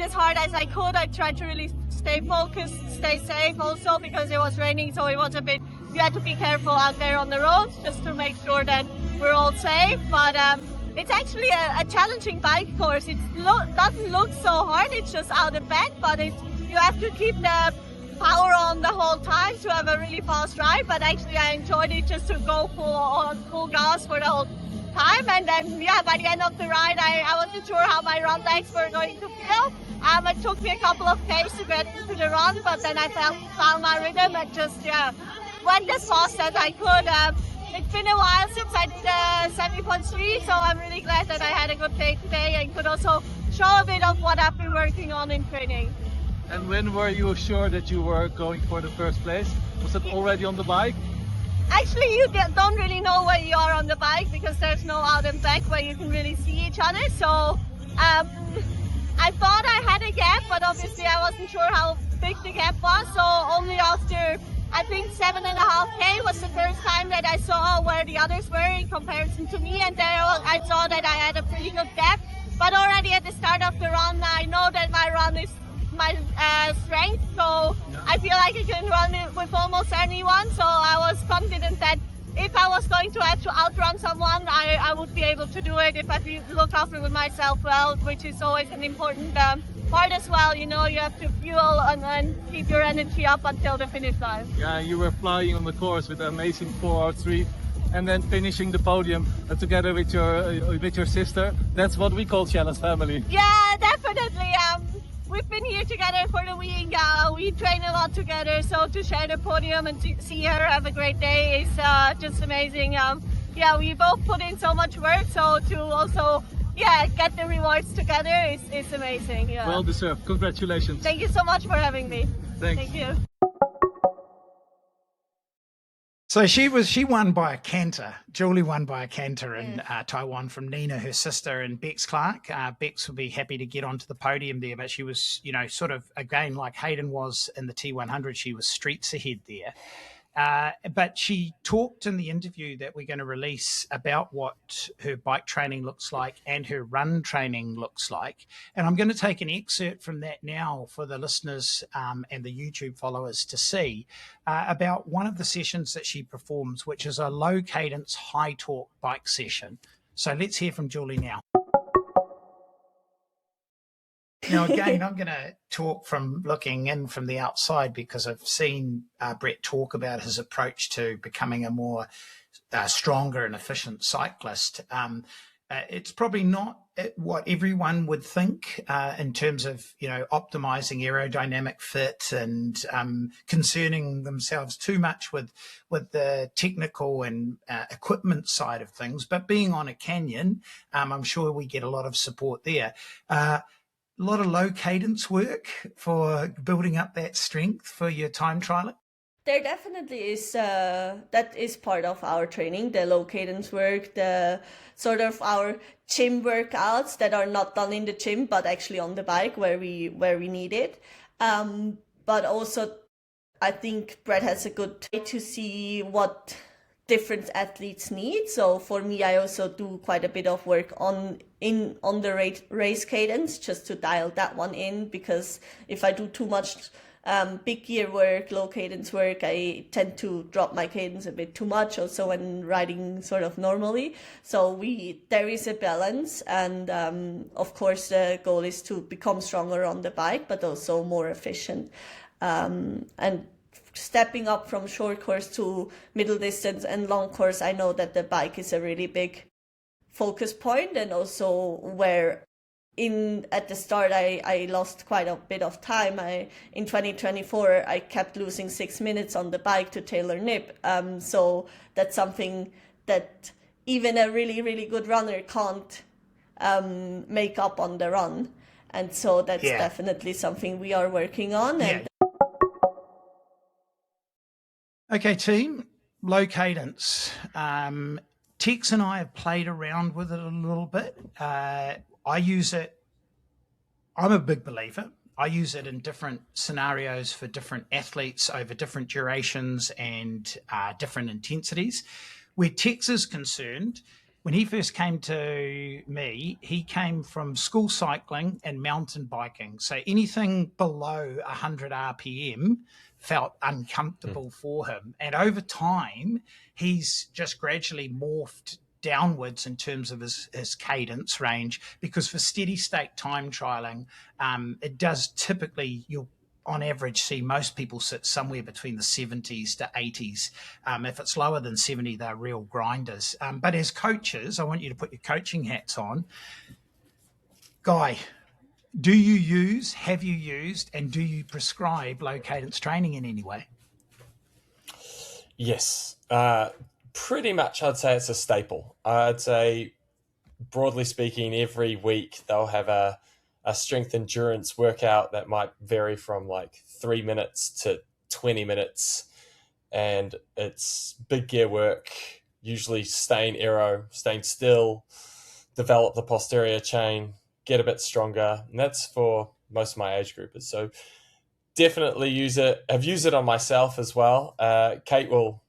as hard as I could. I tried to really stay focused, stay safe also, because it was raining, so it was you had to be careful out there on the roads just to make sure that we're all safe. But it's actually a challenging bike course. It doesn't look so hard, it's just out and back, but you have to keep the power on the whole time to have a really fast ride. But actually I enjoyed it just to go full gas for the whole time. And then by the end of the ride I wasn't sure how my run legs were going to feel. It took me a couple of Ks to get into the run, but then I found my rhythm and just went as fast as I could. it's been a while since I did a 7.3, so I'm really glad that I had a good day today and could also show a bit of what I've been working on in training. And when were you sure that you were going for the first place? Was it already on the bike? Actually, you don't really know where you are on the bike because there's no out and back where you can really see each other. So I thought I had a gap, but obviously I wasn't sure how big the gap was. So only after, I think 7.5K was the first time that I saw where the others were in comparison to me. And there I saw that I had a pretty good gap. But already at the start of the run, I know that my run is my strength, so I feel like I can run it with almost anyone. So I was confident that if I was going to have to outrun someone, I would be able to do it if I look after myself well, which is always an important part as well. You know, you have to fuel and then keep your energy up until the finish line. Yeah, you were flying on the course with an amazing 4:03. And then finishing the podium together with your sister. That's what we call Shannon's family. Yeah, definitely. We've been here together for the week. We train a lot together, so to share the podium and to see her have a great day is just amazing. Yeah, we both put in so much work, so to also get the rewards together is amazing. Yeah. Well deserved. Congratulations. Thank you so much for having me. Thanks. Thank you. So she won by a canter. Julie won by a canter in Taiwan from Nina, her sister, and Bex Clark. Bex will be happy to get onto the podium there, but she was, sort of, again, like Hayden was in the T100, she was streets ahead there. But she talked in the interview that we're going to release about what her bike training looks like and her run training looks like. And I'm going to take an excerpt from that now for the listeners and the YouTube followers to see about one of the sessions that she performs, which is a low cadence, high torque bike session. So let's hear from Julie now. Now, again, I'm going to talk from looking in from the outside because I've seen Brett talk about his approach to becoming a more stronger and efficient cyclist. It's probably not what everyone would think in terms of, optimizing aerodynamic fit and concerning themselves too much with the technical and equipment side of things. But being on a canyon, I'm sure we get a lot of support there. A lot of low cadence work for building up that strength for your time trialing? There definitely is, that is part of our training, the low cadence work, the sort of our gym workouts that are not done in the gym, but actually on the bike where we need it. But also, I think Brett has a good way to see what different athletes need. So for me, I also do quite a bit of work on the race cadence just to dial that one in, because if I do too much big gear work, low cadence work, I tend to drop my cadence a bit too much also when riding sort of normally. So there is a balance, and of course the goal is to become stronger on the bike but also more efficient, and stepping up from short course to middle distance and long course. I know that the bike is a really big focus point, and also where at the start I lost quite a bit of time. In 2024 I kept losing 6 minutes on the bike to Taylor Nip, so that's something that even a really, really good runner can't make up on the run, and so that's definitely something we are working on. And okay, team, low cadence. Tex and I have played around with it a little bit. I use it. I'm a big believer. I use it in different scenarios for different athletes over different durations and different intensities. Where Tex is concerned, when he first came to me, he came from school cycling and mountain biking. So anything below 100 RPM felt uncomfortable for him. And over time, he's just gradually morphed downwards in terms of his cadence range, because for steady state time trialing, it does typically, you'll on average see most people sit somewhere between the 70s to 80s. If it's lower than 70, they're real grinders. But as coaches, I want you to put your coaching hats on. Guy, have you used, and do you prescribe low cadence training in any way? Yes. Pretty much, I'd say it's a staple. I'd say, broadly speaking, every week they'll have a strength endurance workout that might vary from like 3 minutes to 20 minutes. And it's big gear work, usually staying still, develop the posterior chain, get a bit stronger. And that's for most of my age groupers. So definitely use it. I've used it on myself as well. Kate will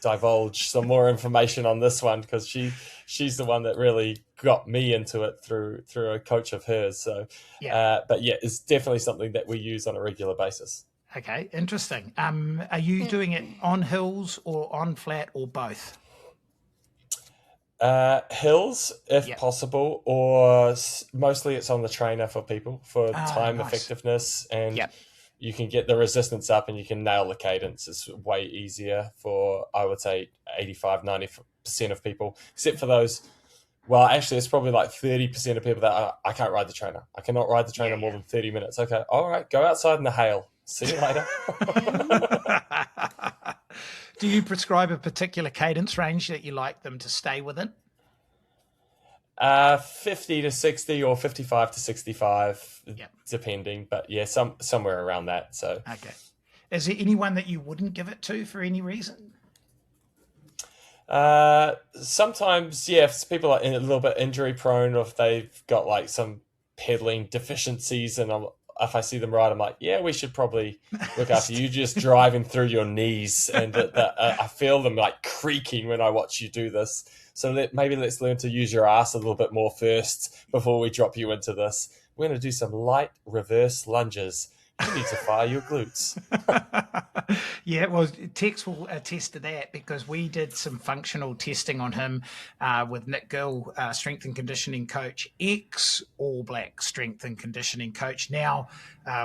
divulge some more information on this one because she's the one that really got me into it through a coach of hers. So, but yeah, it's definitely something that we use on a regular basis. Okay, interesting. Are you doing it on hills or on flat or both? Hills, if possible, or mostly it's on the trainer for people for time effectiveness, and you can get the resistance up and you can nail the cadence. It's way easier for, I would say, 85-90% of people, except for those. Well, actually, it's probably like 30% of people that I can't ride the trainer. I cannot ride the trainer more than 30 minutes. Okay, all right, go outside in the hail. See you later. Do you prescribe a particular cadence range that you like them to stay within? 50 to 60 or 55 to 65, depending. But yeah, somewhere around that. So okay. Is there anyone that you wouldn't give it to for any reason? Sometimes, if people are a little bit injury prone, or if they've got like some pedaling deficiencies, and if I see them ride, I'm like, we should probably look after you. Just driving through your knees, and I feel them like creaking when I watch you do this. So maybe let's learn to use your ass a little bit more first before we drop you into this. We're going to do some light reverse lunges. You need to fire your glutes. Yeah, well, Tex will attest to that because we did some functional testing on him with Nick Gill, strength and conditioning coach, ex-All Black strength and conditioning coach. Now,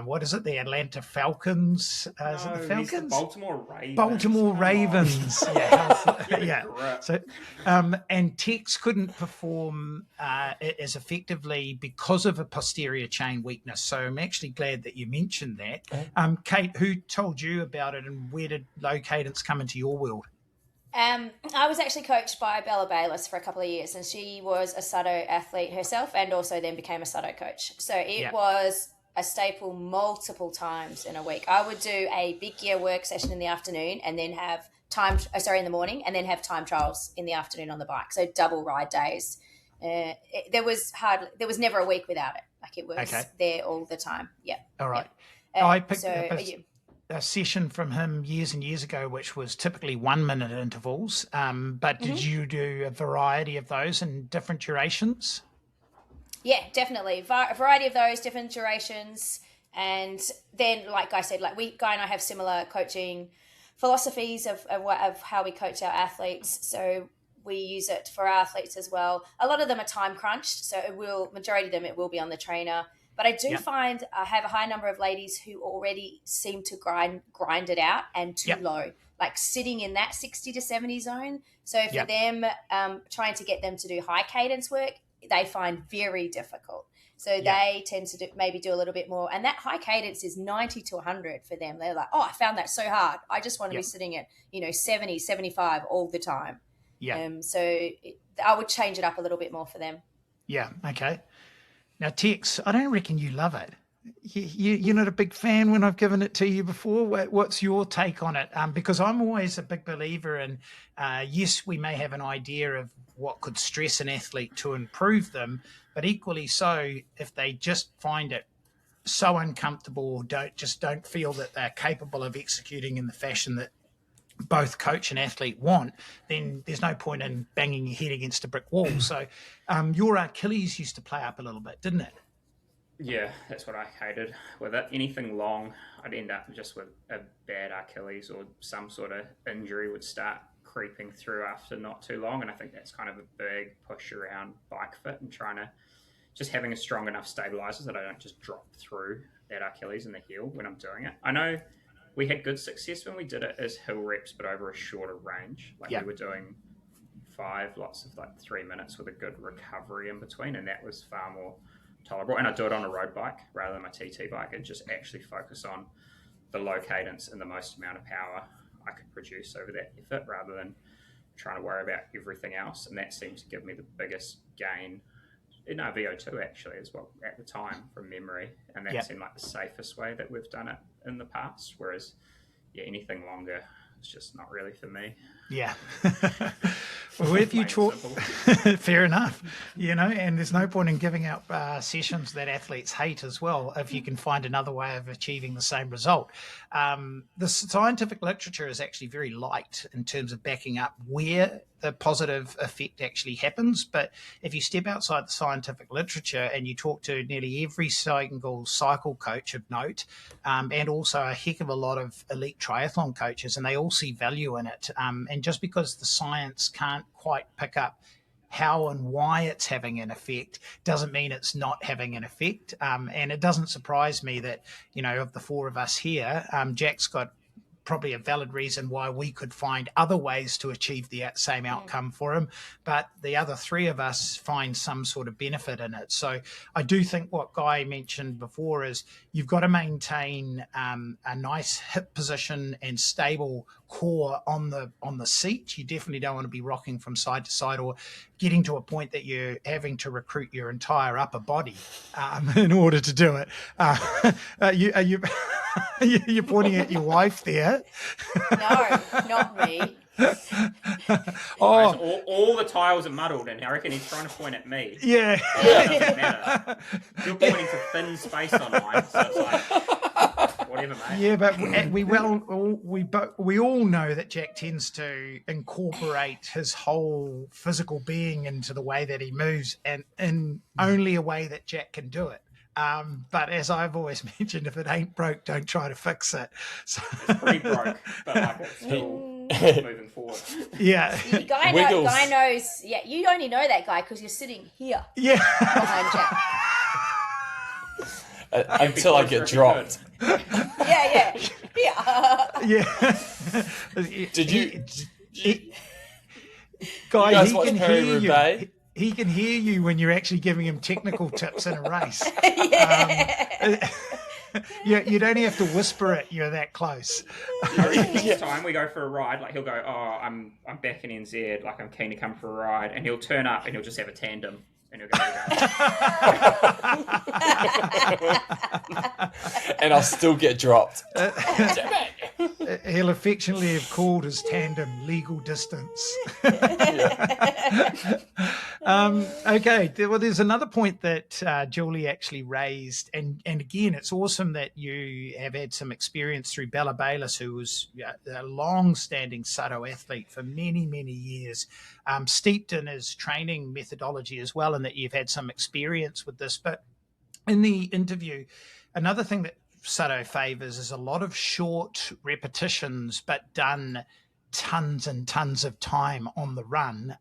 what is it? The Atlanta Falcons? Is it the Falcons? The Baltimore Ravens. Baltimore Ravens. Yeah. So, and Tex couldn't perform as effectively because of a posterior chain weakness. So I'm actually glad that you mentioned that. Kate, who told you about it and where did low cadence come into your world? I was actually coached by Bella Bayliss for a couple of years, and she was a Sado athlete herself and also then became a Sado coach. So it was a staple multiple times in a week. I would do a big gear work session in the afternoon and then have in the morning, and then have time trials in the afternoon on the bike. So double ride days. There was never a week without it. Like it was there all the time. Yeah. All right. I picked up a session from him years and years ago, which was typically 1 minute intervals. But did you do a variety of those in different durations? Yeah, definitely. A variety of those, different durations. And then, like I said, Guy and I have similar coaching philosophies of how we coach our athletes. So we use it for our athletes as well. A lot of them are time crunched. So majority of them, it will be on the trainer. But I do find I have a high number of ladies who already seem to grind it out and too low, like sitting in that 60 to 70 zone. So for them, trying to get them to do high cadence work, they find very difficult. So they tend to maybe do a little bit more. And that high cadence is 90 to 100 for them. They're like, I found that so hard. I just want to be sitting at, 70, 75 all the time. Yeah. I would change it up a little bit more for them. Yeah. Okay. Now, Tex, I don't reckon you love it. You're not a big fan when I've given it to you before. What's your take on it? Because I'm always a big believer in, yes, we may have an idea of what could stress an athlete to improve them, but equally so, if they just find it so uncomfortable or don't feel that they're capable of executing in the fashion that both coach and athlete want, then there's no point in banging your head against a brick wall. So your Achilles used to play up a little bit, didn't it? Yeah, that's what I hated with it. Anything long, I'd end up just with a bad Achilles, or some sort of injury would start creeping through after not too long. And I think that's kind of a big push around bike fit and just having a strong enough stabilizer that I don't just drop through that Achilles in the heel when I'm doing it. I know we had good success when we did it as hill reps, but over a shorter range. We were doing 5 lots of 3 minutes with a good recovery in between, and that was far more tolerable. And I do it on a road bike rather than my TT bike, and just actually focus on the low cadence and the most amount of power I could produce over that effort, rather than trying to worry about everything else, and that seems to give me the biggest gain in our VO2 actually as well at the time from memory, and that seemed like the safest way that we've done it in the past. Whereas, anything longer, it's just not really for me. Yeah. Well, if you talk, fair enough, and there's no point in giving up sessions that athletes hate as well if you can find another way of achieving the same result. The scientific literature is actually very light in terms of backing up where the positive effect actually happens. But if you step outside the scientific literature and you talk to nearly every single cycle coach of note, and also a heck of a lot of elite triathlon coaches, and they all see value in it. And just because the science can't quite pick up how and why it's having an effect doesn't mean it's not having an effect. And it doesn't surprise me that, of the four of us here, Jack's got probably a valid reason why we could find other ways to achieve the same outcome for him, but the other three of us find some sort of benefit in it. So I do think what Guy mentioned before is you've got to maintain a nice hip position and stable core on the seat. You definitely don't want to be rocking from side to side or getting to a point that you're having to recruit your entire upper body in order to do it. You're pointing at your wife there. No, not me. All the tiles are muddled, and I reckon he's trying to point at me. Yeah. It doesn't matter. You're pointing to thin space on mine, so it's like, whatever, mate. Yeah, but we all know that Jack tends to incorporate his whole physical being into the way that he moves, and in only a way that Jack can do it. But as I've always mentioned, if it ain't broke, don't try to fix it. So it's pretty broke, but like it's still moving forward. Yeah. Guy knows. Yeah, you only know that guy because you're sitting here. Yeah. Behind Jack. Until I get dropped. Yeah. Yeah. Did you? Guy, you guys he watch can Perry hear you. Roubaix? He can hear you when you're actually giving him technical tips in a race. You'd only have to whisper it. You're that close. Next time we go for a ride, like he'll go, "Oh, I'm back in NZ. Like I'm keen to come for a ride," and he'll turn up and he'll just have a tandem. And he'll go, and I'll still get dropped. He'll affectionately have called his tandem legal distance. Okay, well, there's another point that Julie actually raised, and again, it's awesome that you have had some experience through Bella Bayliss, who was a long-standing Sato athlete for many, many years, steeped in his training methodology as well, and that you've had some experience with this. But in the interview, another thing that Sato favors is a lot of short repetitions, but done tons and tons of time on the run.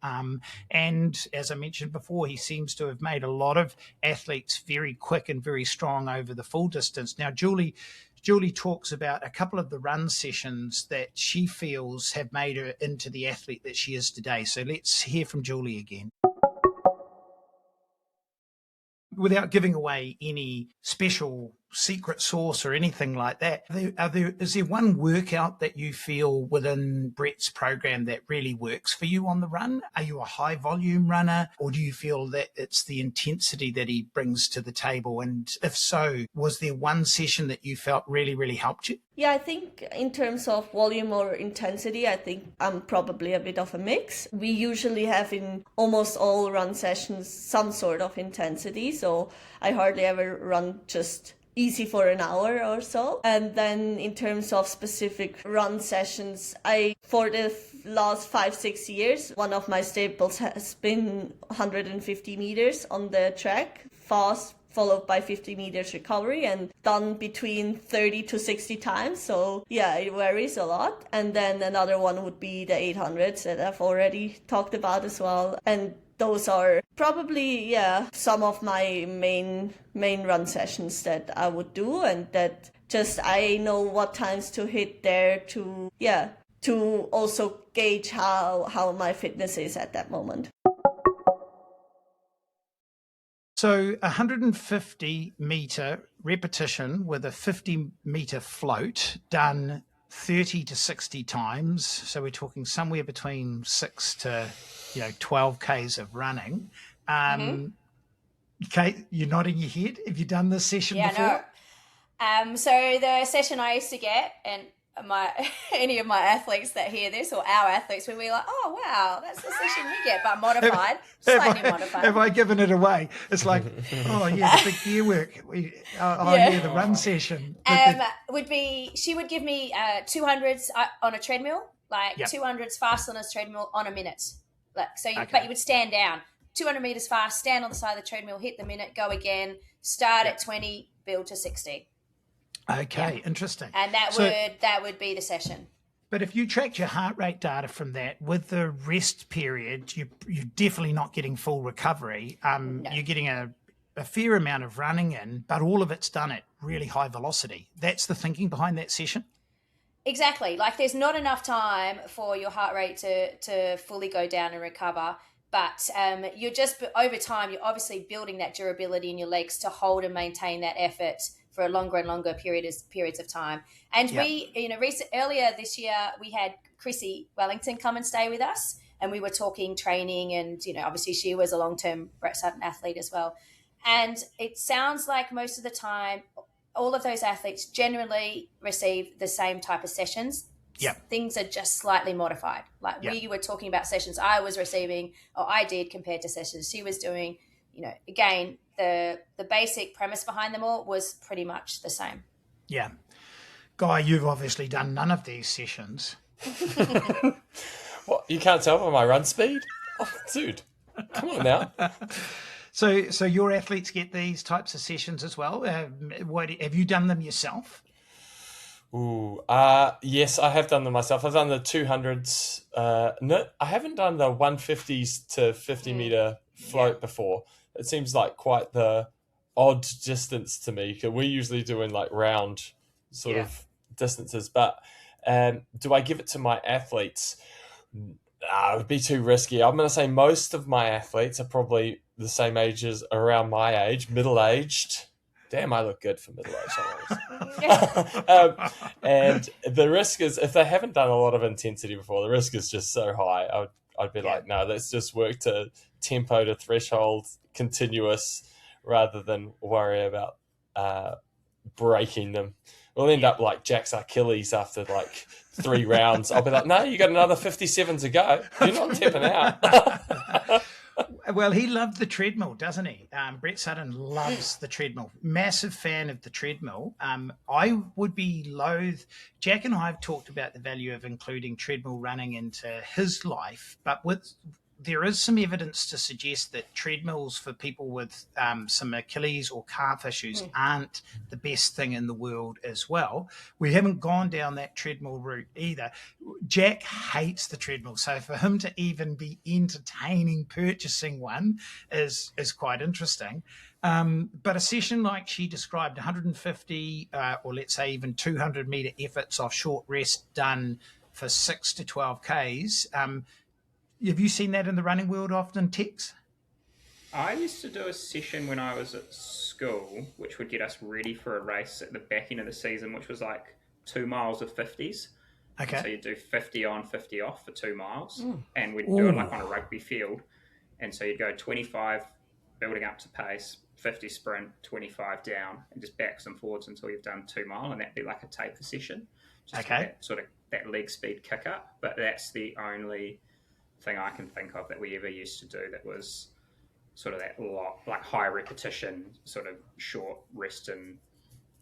And as I mentioned before, he seems to have made a lot of athletes very quick and very strong over the full distance. Now, Julie talks about a couple of the run sessions that she feels have made her into the athlete that she is today. So let's hear from Julie again. Without giving away any special secret sauce or anything like that, is there one workout that you feel within Brett's program that really works for you on the run? Are you a high volume runner, or do you feel that it's the intensity that he brings to the table? And if so, was there one session that you felt really, really helped you? Yeah, I think in terms of volume or intensity, I think I'm probably a bit of a mix. We usually have in almost all run sessions some sort of intensity, so I hardly ever run just easy for an hour or so. And then in terms of specific run sessions, for the last 5-6 years, one of my staples has been 150 meters on the track, fast, followed by 50 meters recovery, and done between 30 to 60 times. So yeah, it varies a lot. And then another one would be the 800s that I've already talked about as well. And those are probably, some of my main run sessions that I would do, and that just I know what times to hit there to also gauge how my fitness is at that moment. So 150 meter repetition with a 50 meter float done 30 to 60 times. So we're talking somewhere between 6 to 12 Ks of running. Kate, you're nodding your head. Have you done this session before? No. So the session I used to get, and any of my athletes that hear this, or our athletes, when we're like, oh wow, that's the session we get, but modified, slightly modified. Have I given it away? It's like, oh yeah, the big gear work. The run session. She would give me 200s on a treadmill, like 200s fast on a treadmill on a minute. But you would stand down, 200 meters fast, stand on the side of the treadmill, hit the minute, go again, start at 20, build to 60. Okay, interesting. And that would be the session. But if you tracked your heart rate data from that with the rest period, you're definitely not getting full recovery. No. You're getting a fair amount of running in, but all of it's done at really high velocity. That's the thinking behind that session? Exactly. Like there's not enough time for your heart rate to fully go down and recover. But you're just, over time, you're obviously building that durability in your legs to hold and maintain that effort for a longer and longer periods of time. And we, earlier this year, we had Chrissy Wellington come and stay with us, and we were talking training, and obviously she was a long-term Brett Sutton athlete as well. And it sounds like most of the time, all of those athletes generally receive the same type of sessions. Things are just slightly modified. Like we were talking about sessions I was receiving, or I did, compared to sessions she was doing. Again, the basic premise behind them all was pretty much the same. Yeah. Guy, you've obviously done none of these sessions. What? You can't tell by my run speed? Oh, dude, come on now. So your athletes get these types of sessions as well. Have you done them yourself? Yes, I have done them myself. I've done the 200s. No, I haven't done the 150s to 50 meter float before. It seems like quite the odd distance to me, because we're usually doing like round sort of distances. But do I give it to my athletes? It would be too risky. I'm going to say most of my athletes are probably the same age as around my age, middle-aged. Damn, I look good for middle-aged. And the risk is, if they haven't done a lot of intensity before, the risk is just so high. I'd be like, no, let's just work to tempo to threshold, continuous, rather than worry about breaking them. We'll end up like Jack's Achilles after like 3 rounds. I'll be like, no, you got another 57 to go. You're not tipping out. Well, he loved the treadmill, doesn't he? Brett Sutton loves the treadmill. Massive fan of the treadmill. I would be loath. Jack and I have talked about the value of including treadmill running into his life, but there is some evidence to suggest that treadmills for people with some Achilles or calf issues aren't the best thing in the world as well. We haven't gone down that treadmill route either. Jack hates the treadmill, so for him to even be entertaining purchasing one is quite interesting. But a session like she described, 150 or let's say even 200 meter efforts off short rest done for 6 to 12 Ks, have you seen that in the running world often, Tex? I used to do a session when I was at school, which would get us ready for a race at the back end of the season, which was like 2 miles of 50s. Okay. So you'd do 50 on, 50 off for 2 miles. And we'd do it like on a rugby field. And so you'd go 25 building up to pace, 50 sprint, 25 down, and just backs and forwards until you've done 2 mile. And that'd be like a taper session. Just that leg speed kick up. But that's the only thing I can think of that we ever used to do that was sort of that like high repetition, sort of short rest, and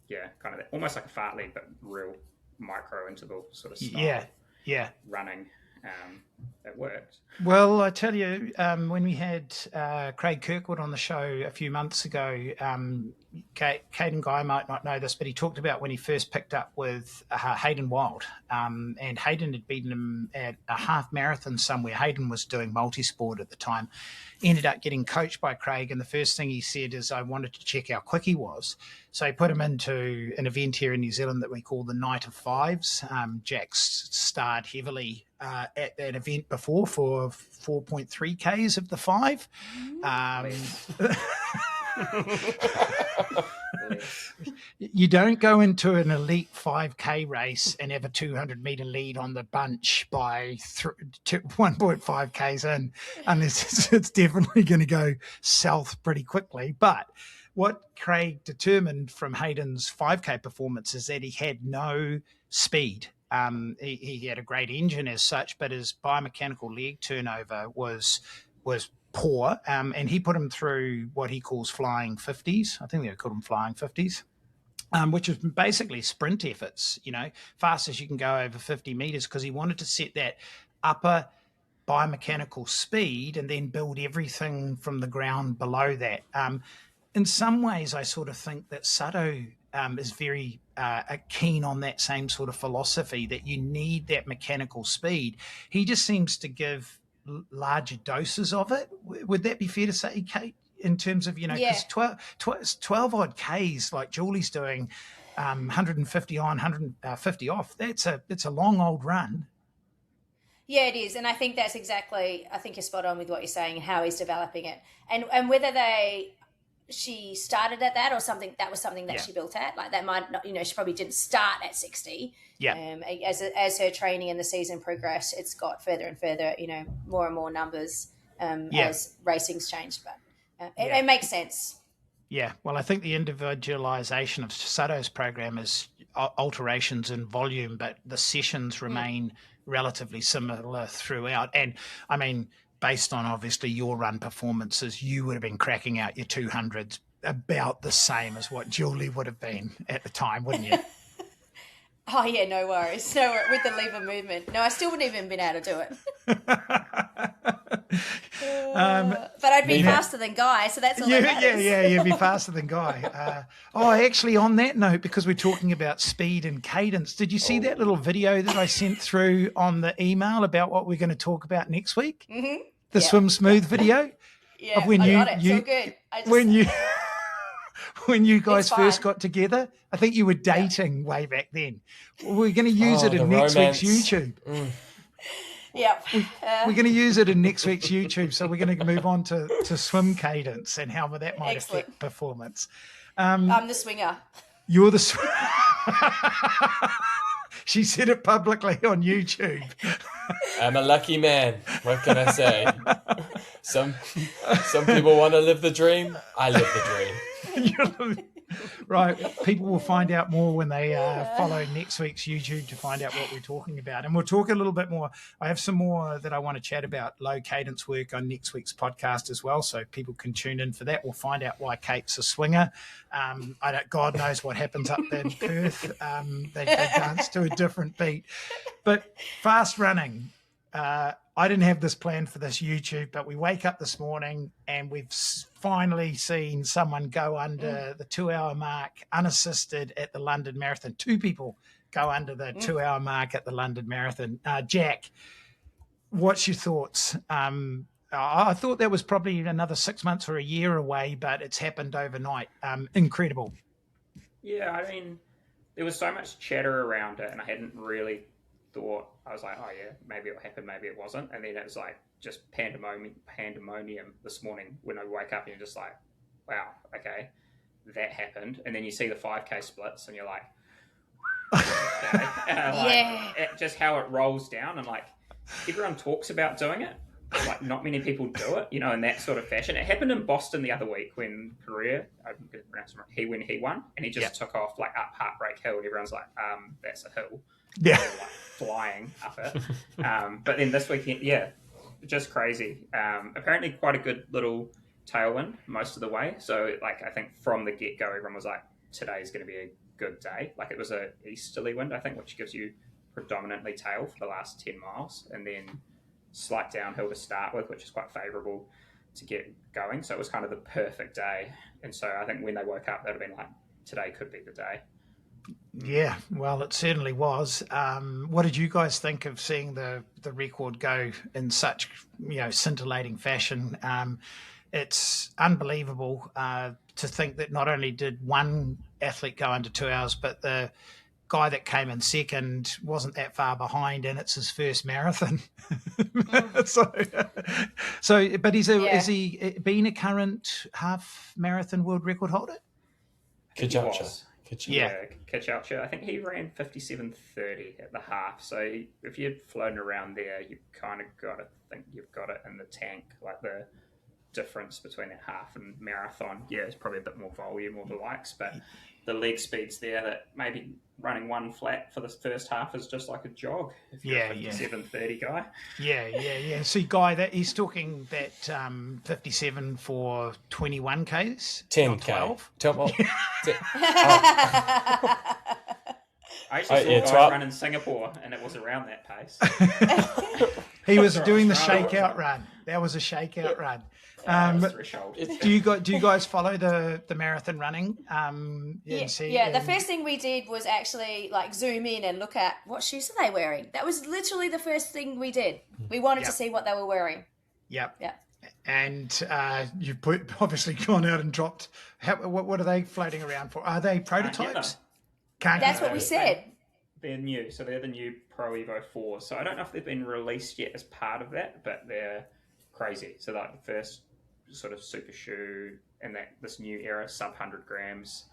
kind of that, almost like a fartlek but real micro interval sort of style running. It worked. Well, I tell you, when we had Craig Kirkwood on the show a few months ago, Kate and Guy might not know this, but he talked about when he first picked up with Hayden Wild, and Hayden had beaten him at a half marathon somewhere. Hayden was doing multi-sport at the time, ended up getting coached by Craig, and the first thing he said is, I wanted to check how quick he was. So he put him into an event here in New Zealand that we call the Night of Fives. Jack's starred heavily at that event before for 4.3 Ks of the 5. You don't go into an elite 5K race and have a 200-meter lead on the bunch by 1.5 Ks in, unless it's definitely going to go south pretty quickly. But what Craig determined from Hayden's 5K performance is that he had no speed. He had a great engine as such, but his biomechanical leg turnover was poor, and he put him through what he calls flying 50s. I think they call them flying 50s. Which is basically sprint efforts, fast as you can go over 50 meters, because he wanted to set that upper biomechanical speed and then build everything from the ground below that. In some ways, I sort of think that Sato is very keen on that same sort of philosophy, that you need that mechanical speed. He just seems to give larger doses of it. Would that be fair to say, Kate? In terms of, because 12 odd Ks like Julie's doing, 150 on, 150 off, it's a long old run. Yeah, it is. And I think that's exactly, I think you're spot on with what you're saying and how he's developing it. And whether she started at that or something, that was something that she built at, like that might not, she probably didn't start at 60. Yeah. As her training and the season progressed, it's got further and further, more and more numbers as racing's changed, but it makes sense. Yeah, well, I think the individualization of Sato's program is alterations in volume, but the sessions remain relatively similar throughout. And I mean, based on obviously your run performances, you would have been cracking out your 200s about the same as what Julie would have been at the time, wouldn't you? Oh, yeah, no worries. No, with the lever movement. No, I still wouldn't even been able to do it. But I'd be faster than Guy, so that's all that matters. Yeah, you'd be faster than Guy. Actually, on that note, because we're talking about speed and cadence, did you see that little video that I sent through on the email about what we're going to talk about next week? Mm-hmm. The Swim Smooth video? Yeah, I got it. So good. When you guys first got together, I think you were dating way back then. We're going to use it in next week's YouTube. Yeah. We're going to use it in next week's YouTube, so we're going to move on to swim cadence and how that might affect performance. I'm the swinger. You're the swinger. She said it publicly on YouTube. I'm a lucky man. What can I say? Some people want to live the dream. I live the dream. Right. People will find out more when they follow next week's YouTube to find out what we're talking about. And we'll talk a little bit more. I have some more that I want to chat about low cadence work on next week's podcast as well, so people can tune in for that. We'll find out why Kate's a swinger. God knows what happens up there in Perth. They dance to a different beat. But fast running, I didn't have this planned for this YouTube, but we wake up this morning and we've finally seen someone go under the 2-hour mark unassisted at the London Marathon. 2 people go under the 2-hour mark at the London Marathon. Jack, what's your thoughts? I thought that was probably another 6 months or a year away, but it's happened overnight. Incredible. Yeah, I mean, there was so much chatter around it and I hadn't really thought. I was like, oh yeah, maybe it happened, maybe it wasn't. And then it was like just pandemonium this morning when I wake up and you're just like, wow, okay, that happened. And then you see the 5K splits and you're like, okay. And just how it rolls down, and like everyone talks about doing it, but like not many people do it, in that sort of fashion. It happened in Boston the other week when Korea, I'm going to pronounce it right, he won, and he just took off like up Heartbreak Hill, and everyone's like, that's a hill. Yeah. Like flying up it. But then this weekend, just crazy. Apparently quite a good little tailwind most of the way. So like I think from the get-go, everyone was like, today's going to be a good day. Like it was a easterly wind, I think, which gives you predominantly tail for the last 10 miles, and then slight downhill to start with, which is quite favourable to get going. So it was kind of the perfect day. And so I think when they woke up, they'd have been like, today could be the day. Yeah, well, it certainly was. What did you guys think of seeing the record go in such scintillating fashion? It's unbelievable to think that not only did one athlete go under 2 hours, but the guy that came in second wasn't that far behind, and it's his first marathon. But is he been a current half marathon world record holder? Kachaucha. I think he ran 57:30 at the half. So if you're floating around there, you've kind of got to think you've got it in the tank. Like the difference between that half and marathon, it's probably a bit more volume or the likes, but the leg speeds there, that maybe running one flat for the first half is just like a jog if you're a 57:30 guy. See, Guy, that he's talking that 57 for 21 Ks, 10K, 12. I actually saw a guy run in Singapore, and it was around that pace. He was doing the shakeout run. That was a shakeout run. Do you guys follow the marathon running? The first thing we did was actually like zoom in and look at what shoes are they wearing. That was literally the first thing we did. We wanted to see what they were wearing. Yep. And you've obviously gone out and dropped. What are they floating around for? Are they prototypes? That's what we said. They're new, so they're the new Pro Evo 4. So I don't know if they've been released yet as part of that, but they're crazy. So like the first sort of super shoe and this new era, sub 100 grams.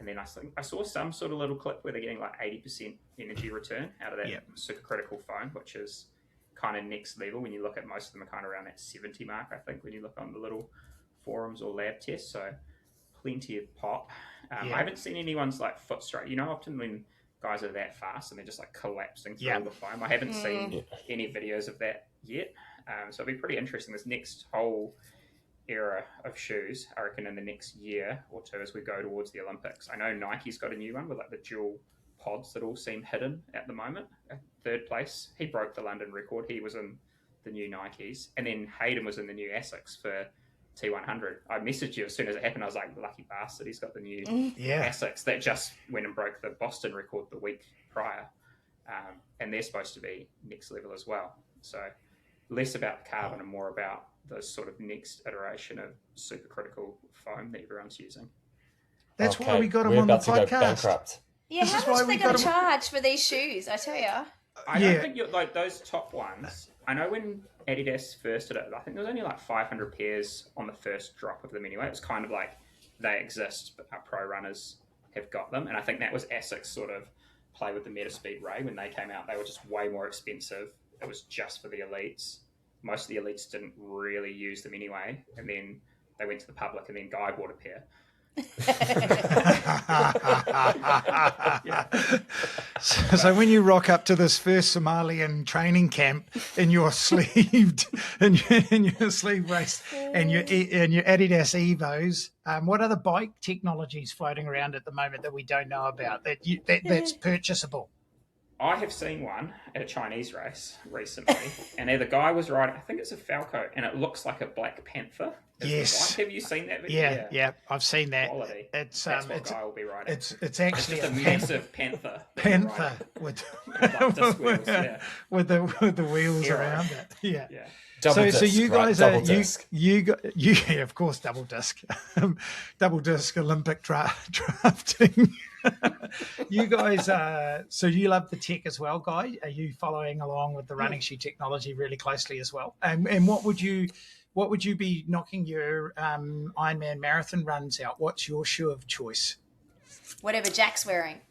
And then I saw some sort of little clip where they're getting like 80% energy return out of that supercritical foam, which is kind of next level. When you look at most of them are kind of around that 70 mark, I think, when you look on the little forums or lab tests. So plenty of pop. I haven't seen anyone's like foot straight. You know, often when guys are that fast and they're just like collapsing through all the foam, I haven't seen any videos of that yet. So it'll be pretty interesting, this next whole era of shoes, I reckon, in the next year or two as we go towards the Olympics. I know Nike's got a new one with like the dual pods that all seem hidden at the moment. Third place, he broke the London record. He was in the new Nikes. And then Hayden was in the new Asics for T100. I messaged you as soon as it happened. I was like, lucky bastard, he's got the new Asics that just went and broke the Boston record the week prior. And they're supposed to be next level as well. So less about the carbon and more about the sort of next iteration of supercritical foam that everyone's using. That's why we got him on the podcast. Go bankrupt. Yeah, how much are they going to charge for these shoes? I tell you. I don't think you're like those top ones. I know when Adidas first did it, I think there was only like 500 pairs on the first drop of them anyway. It was kind of like they exist, but our pro runners have got them. And I think that was Asics sort of play with the Metaspeed Ray when they came out. They were just way more expensive. It was just for the elites. Most of the elites didn't really use them anyway. And then they went to the public, and then Guy bought a pair. So when you rock up to this first Somalian training camp in your sleeved in your sleeve race and your Adidas Evos, what other bike technologies floating around at the moment that we don't know about that's purchasable? I have seen one at a Chinese race recently, and the guy was riding, I think it's a Falco, and it looks like a Black Panther. Yes. Have you seen that video? Yeah, I've seen that. Quality. That's what Guy will be riding. It's actually just a massive Panther. Panther with wheels, with the wheels around it. Yeah. Double disc, so you guys right? you of course double disc Olympic drafting. You guys so you love the tech as well, Guy? Are you following along with the running shoe technology really closely as well? And what would you be knocking your Ironman marathon runs out? What's your shoe of choice? Whatever Jack's wearing.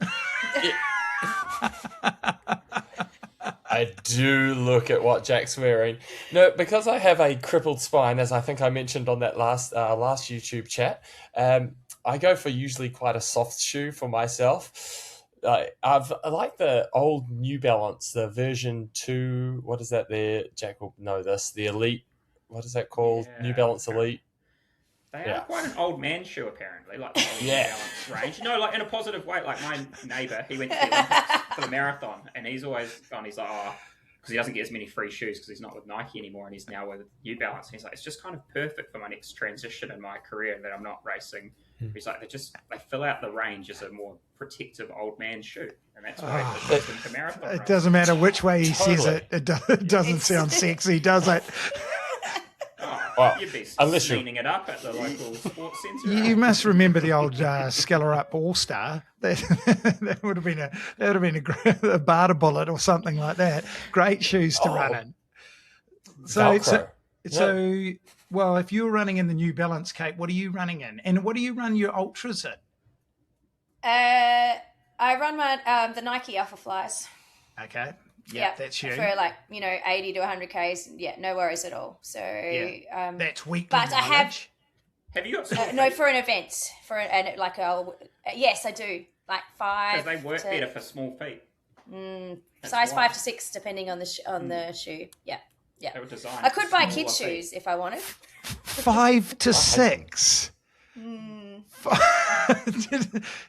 I do look at what Jack's wearing. No, because I have a crippled spine, as I think I mentioned on that last YouTube chat, I go for usually quite a soft shoe for myself. I like the old New Balance, the version 2. What is that there? Jack will know this. The Elite. What is that called? New Balance Elite. They are quite an old man shoe, apparently, like the old New Balance range. No, like in a positive way. Like my neighbour, he went to the Olympics for the marathon, and he's always gone. He's like, because he doesn't get as many free shoes because he's not with Nike anymore, and he's now with New Balance. And he's like, it's just kind of perfect for my next transition in my career that I'm not racing. He's like, they fill out the range as a more protective old man shoe, and that's why they put them for marathon. It doesn't matter which way he says it. It doesn't sound sexy, does it? Well, You'd be unless you cleaning it up at the local sports centre. You must remember the old Skeller Up All Star. That would have been a barter bullet or something like that. Great shoes to run in. So, well, if you're running in the New Balance, Kate, what are you running in, and what do you run your ultras in? I run the Nike Alpha Flies. Okay. Yeah, that's you. For 80 to 100 Ks. Yeah, no worries at all. So that's weekly. But mileage. Have you got no, for an event, yes, I do, like 5. Because they work better for small feet. Size 5 to 6, depending on the shoe. Yeah. They were designed. I could buy kids' shoes if I wanted. 5 to 6.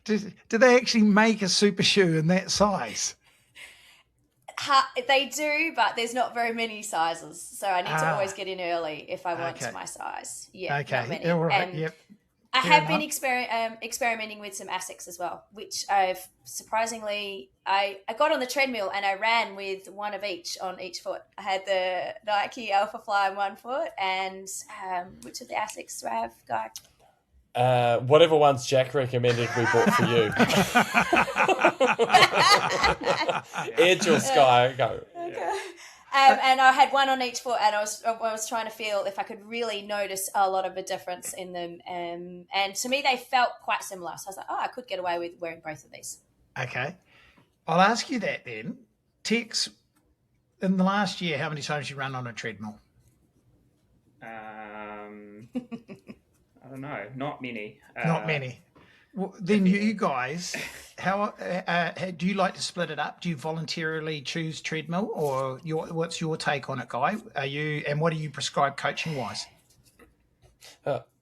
Do they actually make a super shoe in that size? They do, but there's not very many sizes, so I need to always get in early if I want my size. Yeah, okay. Not many. All right. Yep. I have been experimenting with some Asics as well, which I've surprisingly I got on the treadmill and I ran with one of each on each foot. I had the Nike Alpha Fly on one foot, and which of the Asics do I have, Guy? Whatever ones Jack recommended we bought for you. Edge or Sky, go. Okay. And I had one on each foot, and I was trying to feel if I could really notice a lot of a difference in them. And to me, they felt quite similar. So I was like, I could get away with wearing both of these. Okay. I'll ask you that then. Tex, in the last year, how many times you run on a treadmill? I don't know. Not many. Not many. Well, then you guys, how do you like to split it up? Do you voluntarily choose treadmill, or what's your take on it, Guy? And what do you prescribe coaching wise?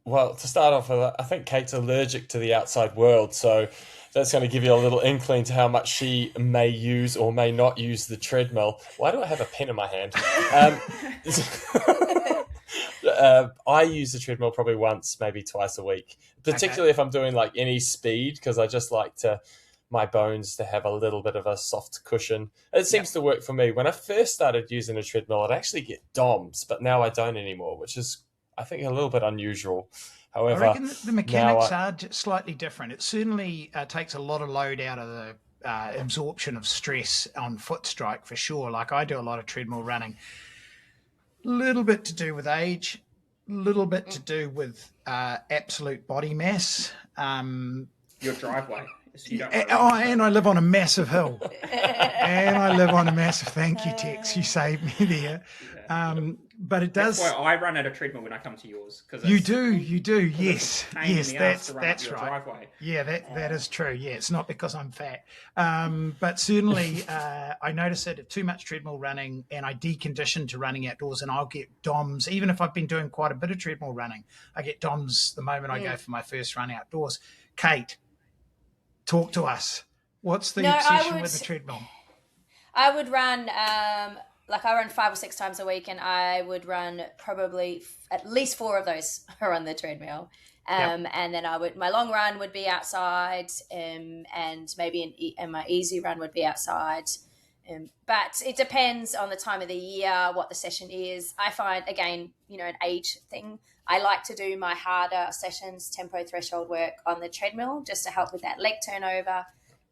Well, to start off with, I think Kate's allergic to the outside world, so that's going to give you a little inkling to how much she may use or may not use the treadmill. Why do I have a pen in my hand? I use the treadmill probably once, maybe twice a week, particularly if I'm doing like any speed, because I just like my bones to have a little bit of a soft cushion. It seems to work for me. When I first started using a treadmill, I'd actually get DOMs, but now I don't anymore, which is, I think, a little bit unusual. However, I reckon the mechanics are slightly different. It certainly takes a lot of load out of the absorption of stress on foot strike for sure. Like I do a lot of treadmill running. Little bit to do with age, little bit to do with absolute body mass. Your driveway. So you don't and I live on a massive hill. Thank you, Tex. You saved me there. But it does. That's why I run at a treadmill when I come to yours. You do. Yes, that's right. Driveway. Yeah, that is true. Yeah, it's not because I'm fat. But certainly I notice it at too much treadmill running, and I decondition to running outdoors, and I'll get DOMs. Even if I've been doing quite a bit of treadmill running, I get DOMs the moment I go for my first run outdoors. Kate, talk to us. What's the obsession with the treadmill? I would run, I run 5 or 6 times a week, and I would run probably at least 4 of those are on the treadmill. And then my long run would be outside, and maybe my easy run would be outside. But it depends on the time of the year, what the session is. I find, again, an age thing. I like to do my harder sessions, tempo threshold work on the treadmill, just to help with that leg turnover,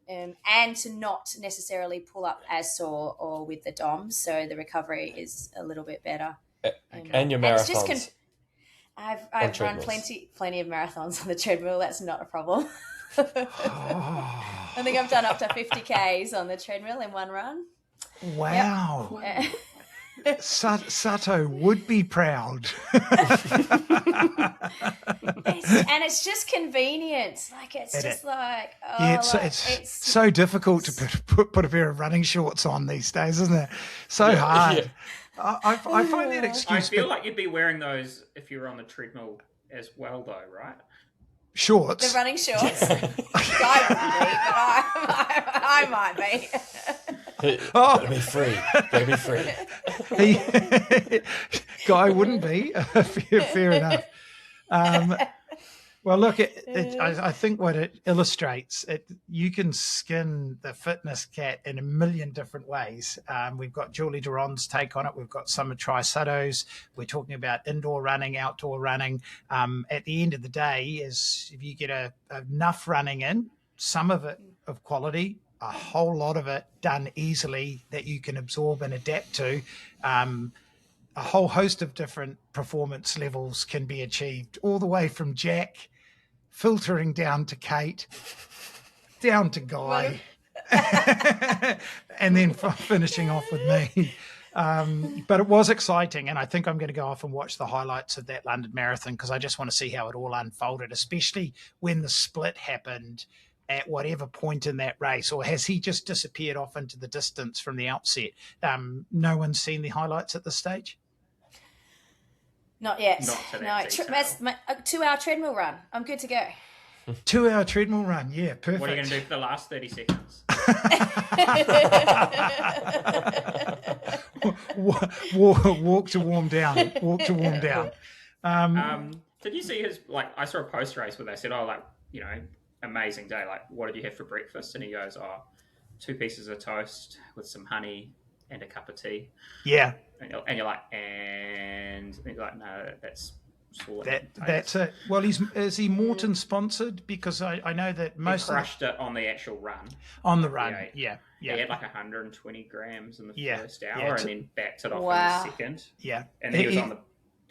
and to not necessarily pull up as sore or with the DOMs, so the recovery is a little bit better. And your marathons. I've run plenty of marathons on the treadmill. That's not a problem. I think I've done up to 50 Ks on the treadmill in one run. Wow. Yep. Sato would be proud. It's just convenient. It's so difficult to put a pair of running shorts on these days, isn't it? So hard. Yeah. I find that excuse. I feel like you'd be wearing those if you were on the treadmill as well, though, right? Shorts. The running shorts. I might be. Gotta be free. Guy wouldn't be. Fair enough. Well, look, I think what it illustrates, you can skin the fitness cat in a million different ways. We've got Julie Derron's take on it. We've got Summer Trisutto's. We're talking about indoor running, outdoor running. At the end of the day, is if you get enough running in, some of it of quality, a whole lot of it done easily that you can absorb and adapt to. A whole host of different performance levels can be achieved, all the way from Jack, filtering down to Kate, down to Guy, and then finishing off with me. But it was exciting, and I think I'm going to go off and watch the highlights of that London Marathon because I just want to see how it all unfolded, especially when the split happened at whatever point in that race. Or has he just disappeared off into the distance from the outset? No one's seen the highlights at this stage? Not yet. Not to No, that detail. that's my 2-hour treadmill run. I'm good to go. 2-hour treadmill run, yeah, perfect. What are you going to do for the last 30 seconds? walk to warm down. Walk to warm down. Did you see his, I saw a post race where they said, amazing day. Like, what did you have for breakfast? And he goes, 2 pieces of toast with some honey and a cup of tea. Yeah. And you're like, and he's like, no, that's all that's it. Well, is he Morton sponsored? Because I know that most he crushed it on the actual run. On the run, yeah. He had 120 grams in the first hour, yeah, and then backed it off in the second. Yeah, and he was on the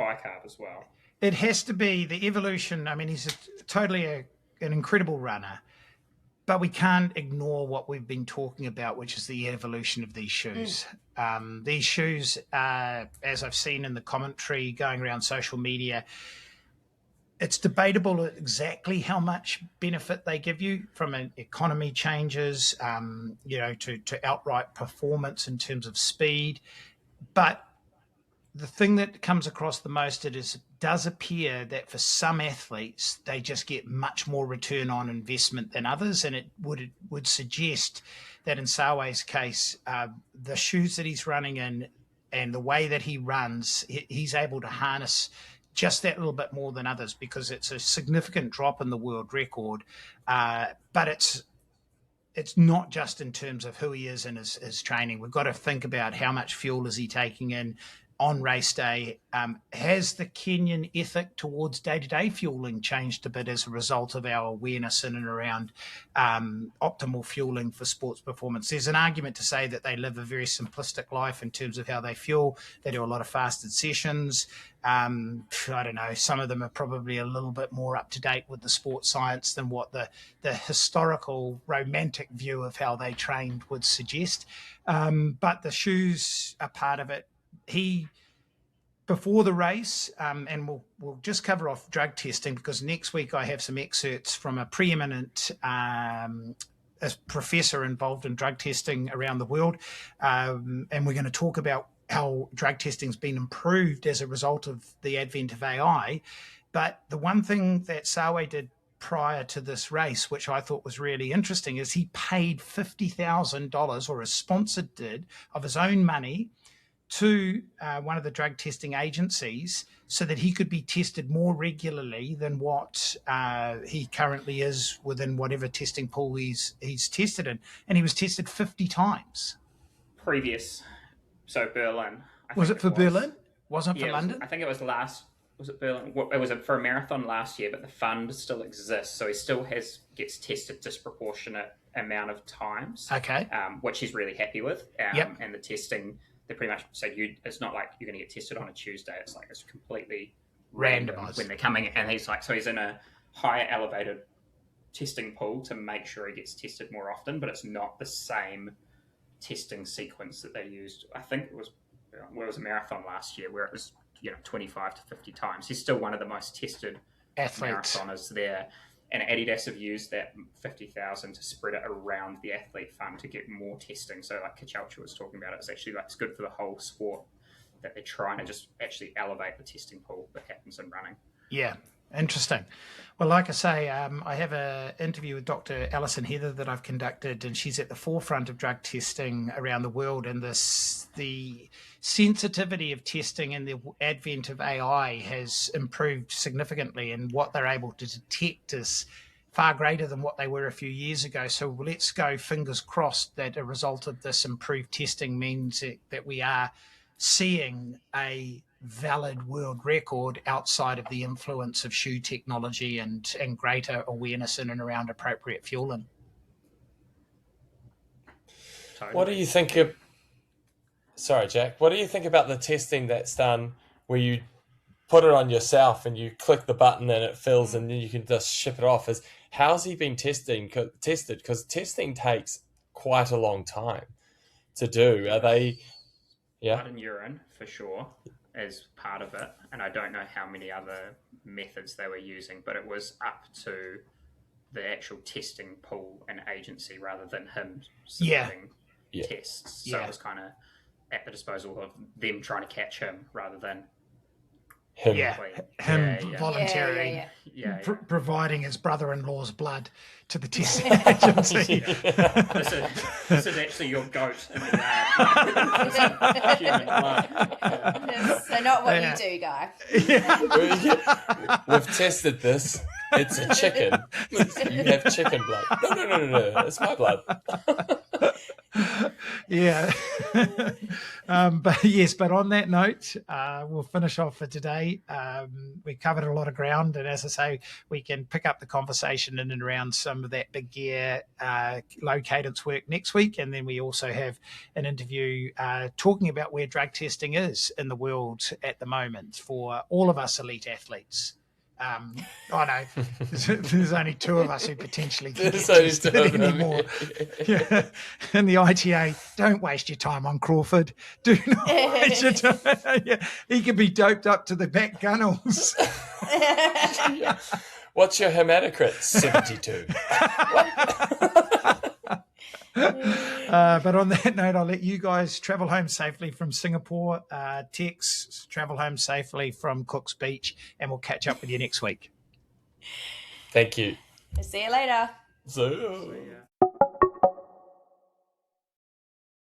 bicarb as well. It has to be the evolution. I mean, he's totally an incredible runner, but we can't ignore what we've been talking about, which is the evolution of these shoes. These shoes, as I've seen in the commentary going around social media, it's debatable exactly how much benefit they give you from an economy changes, to outright performance in terms of speed. But the thing that comes across the most, does appear that for some athletes, they just get much more return on investment than others. And it would suggest that in Sawe's case, the shoes that he's running in and the way that he runs, he's able to harness just that little bit more than others because it's a significant drop in the world record. But it's not just in terms of who he is in his training. We've got to think about how much fuel is he taking in on race day. Has the Kenyan ethic towards day-to-day fueling changed a bit as a result of our awareness in and around optimal fueling for sports performance? There's an argument to say that they live a very simplistic life in terms of how they fuel. They do a lot of fasted sessions. I don't know, some of them are probably a little bit more up to date with the sports science than what the historical romantic view of how they trained would suggest. But the shoes are part of it. Before the race, and we'll just cover off drug testing because next week I have some excerpts from a preeminent a professor involved in drug testing around the world, and we're going to talk about how drug testing has been improved as a result of the advent of AI. But the one thing that Sawe did prior to this race, which I thought was really interesting, is he paid $50,000, or a sponsor did, of his own money to one of the drug testing agencies so that he could be tested more regularly than what he currently is within whatever testing pool he's tested in. And he was tested 50 times. So Berlin. Was it for Berlin? Wasn't for London? I think it was was it Berlin? It was for a marathon last year, but the fund still exists. So he still gets tested disproportionate amount of times. Okay. Which he's really happy with. Yep. And the testing, they pretty much say it's not like you're going to get tested on a Tuesday. It's like it's completely random when they're coming. And he's in a higher elevated testing pool to make sure he gets tested more often, but it's not the same testing sequence that they used. I think it was a marathon last year where it was 25 to 50 times. He's still one of the most tested athletes marathoners there. And Adidas have used that 50,000 to spread it around the athlete fund to get more testing. So like Kachalcha was talking about, it's actually it's good for the whole sport that they're trying to just actually elevate the testing pool that happens in running. Yeah. Interesting. Well, like I say, I have an interview with Dr. Alison Heather that I've conducted, and she's at the forefront of drug testing around the world. And the sensitivity of testing and the advent of AI has improved significantly, and what they're able to detect is far greater than what they were a few years ago. So let's go fingers crossed that a result of this improved testing means that we are seeing a valid world record outside of the influence of shoe technology and greater awareness in and around appropriate fueling. Totally. What do you think of... Sorry, Jack. What do you think about the testing that's done where you put it on yourself and you click the button and it fills and then you can just ship it off? How's he been tested? Because testing takes quite a long time to do. Are they... Yeah. Blood and urine, for sure, as part of it. And I don't know how many other methods they were using, but it was up to the actual testing pool and agency rather than him submitting tests. So it was kind of at the disposal of them trying to catch him rather than him. Voluntarily providing his brother-in-law's blood to the testing agency. This is actually your goat in the yard. Human blood. So not what you do, Guy. We've tested this. It's a chicken. You have chicken blood. No. It's my blood. But on that note, we'll finish off for today. We covered a lot of ground, and as I say, we can pick up the conversation in and around some of that big gear, low cadence work next week. And then we also have an interview talking about where drug testing is in the world at the moment for all of us elite athletes. There's only two of us who potentially can get tested anymore. And the ITA, don't waste your time on Crawford. Do not waste your time. He could be doped up to the back gunnels. What's your hematocrit? 72. But on that note, I'll let you guys travel home safely from Singapore. Tex, travel home safely from Cook's Beach, and we'll catch up with you next week. Thank you. See you later. See ya.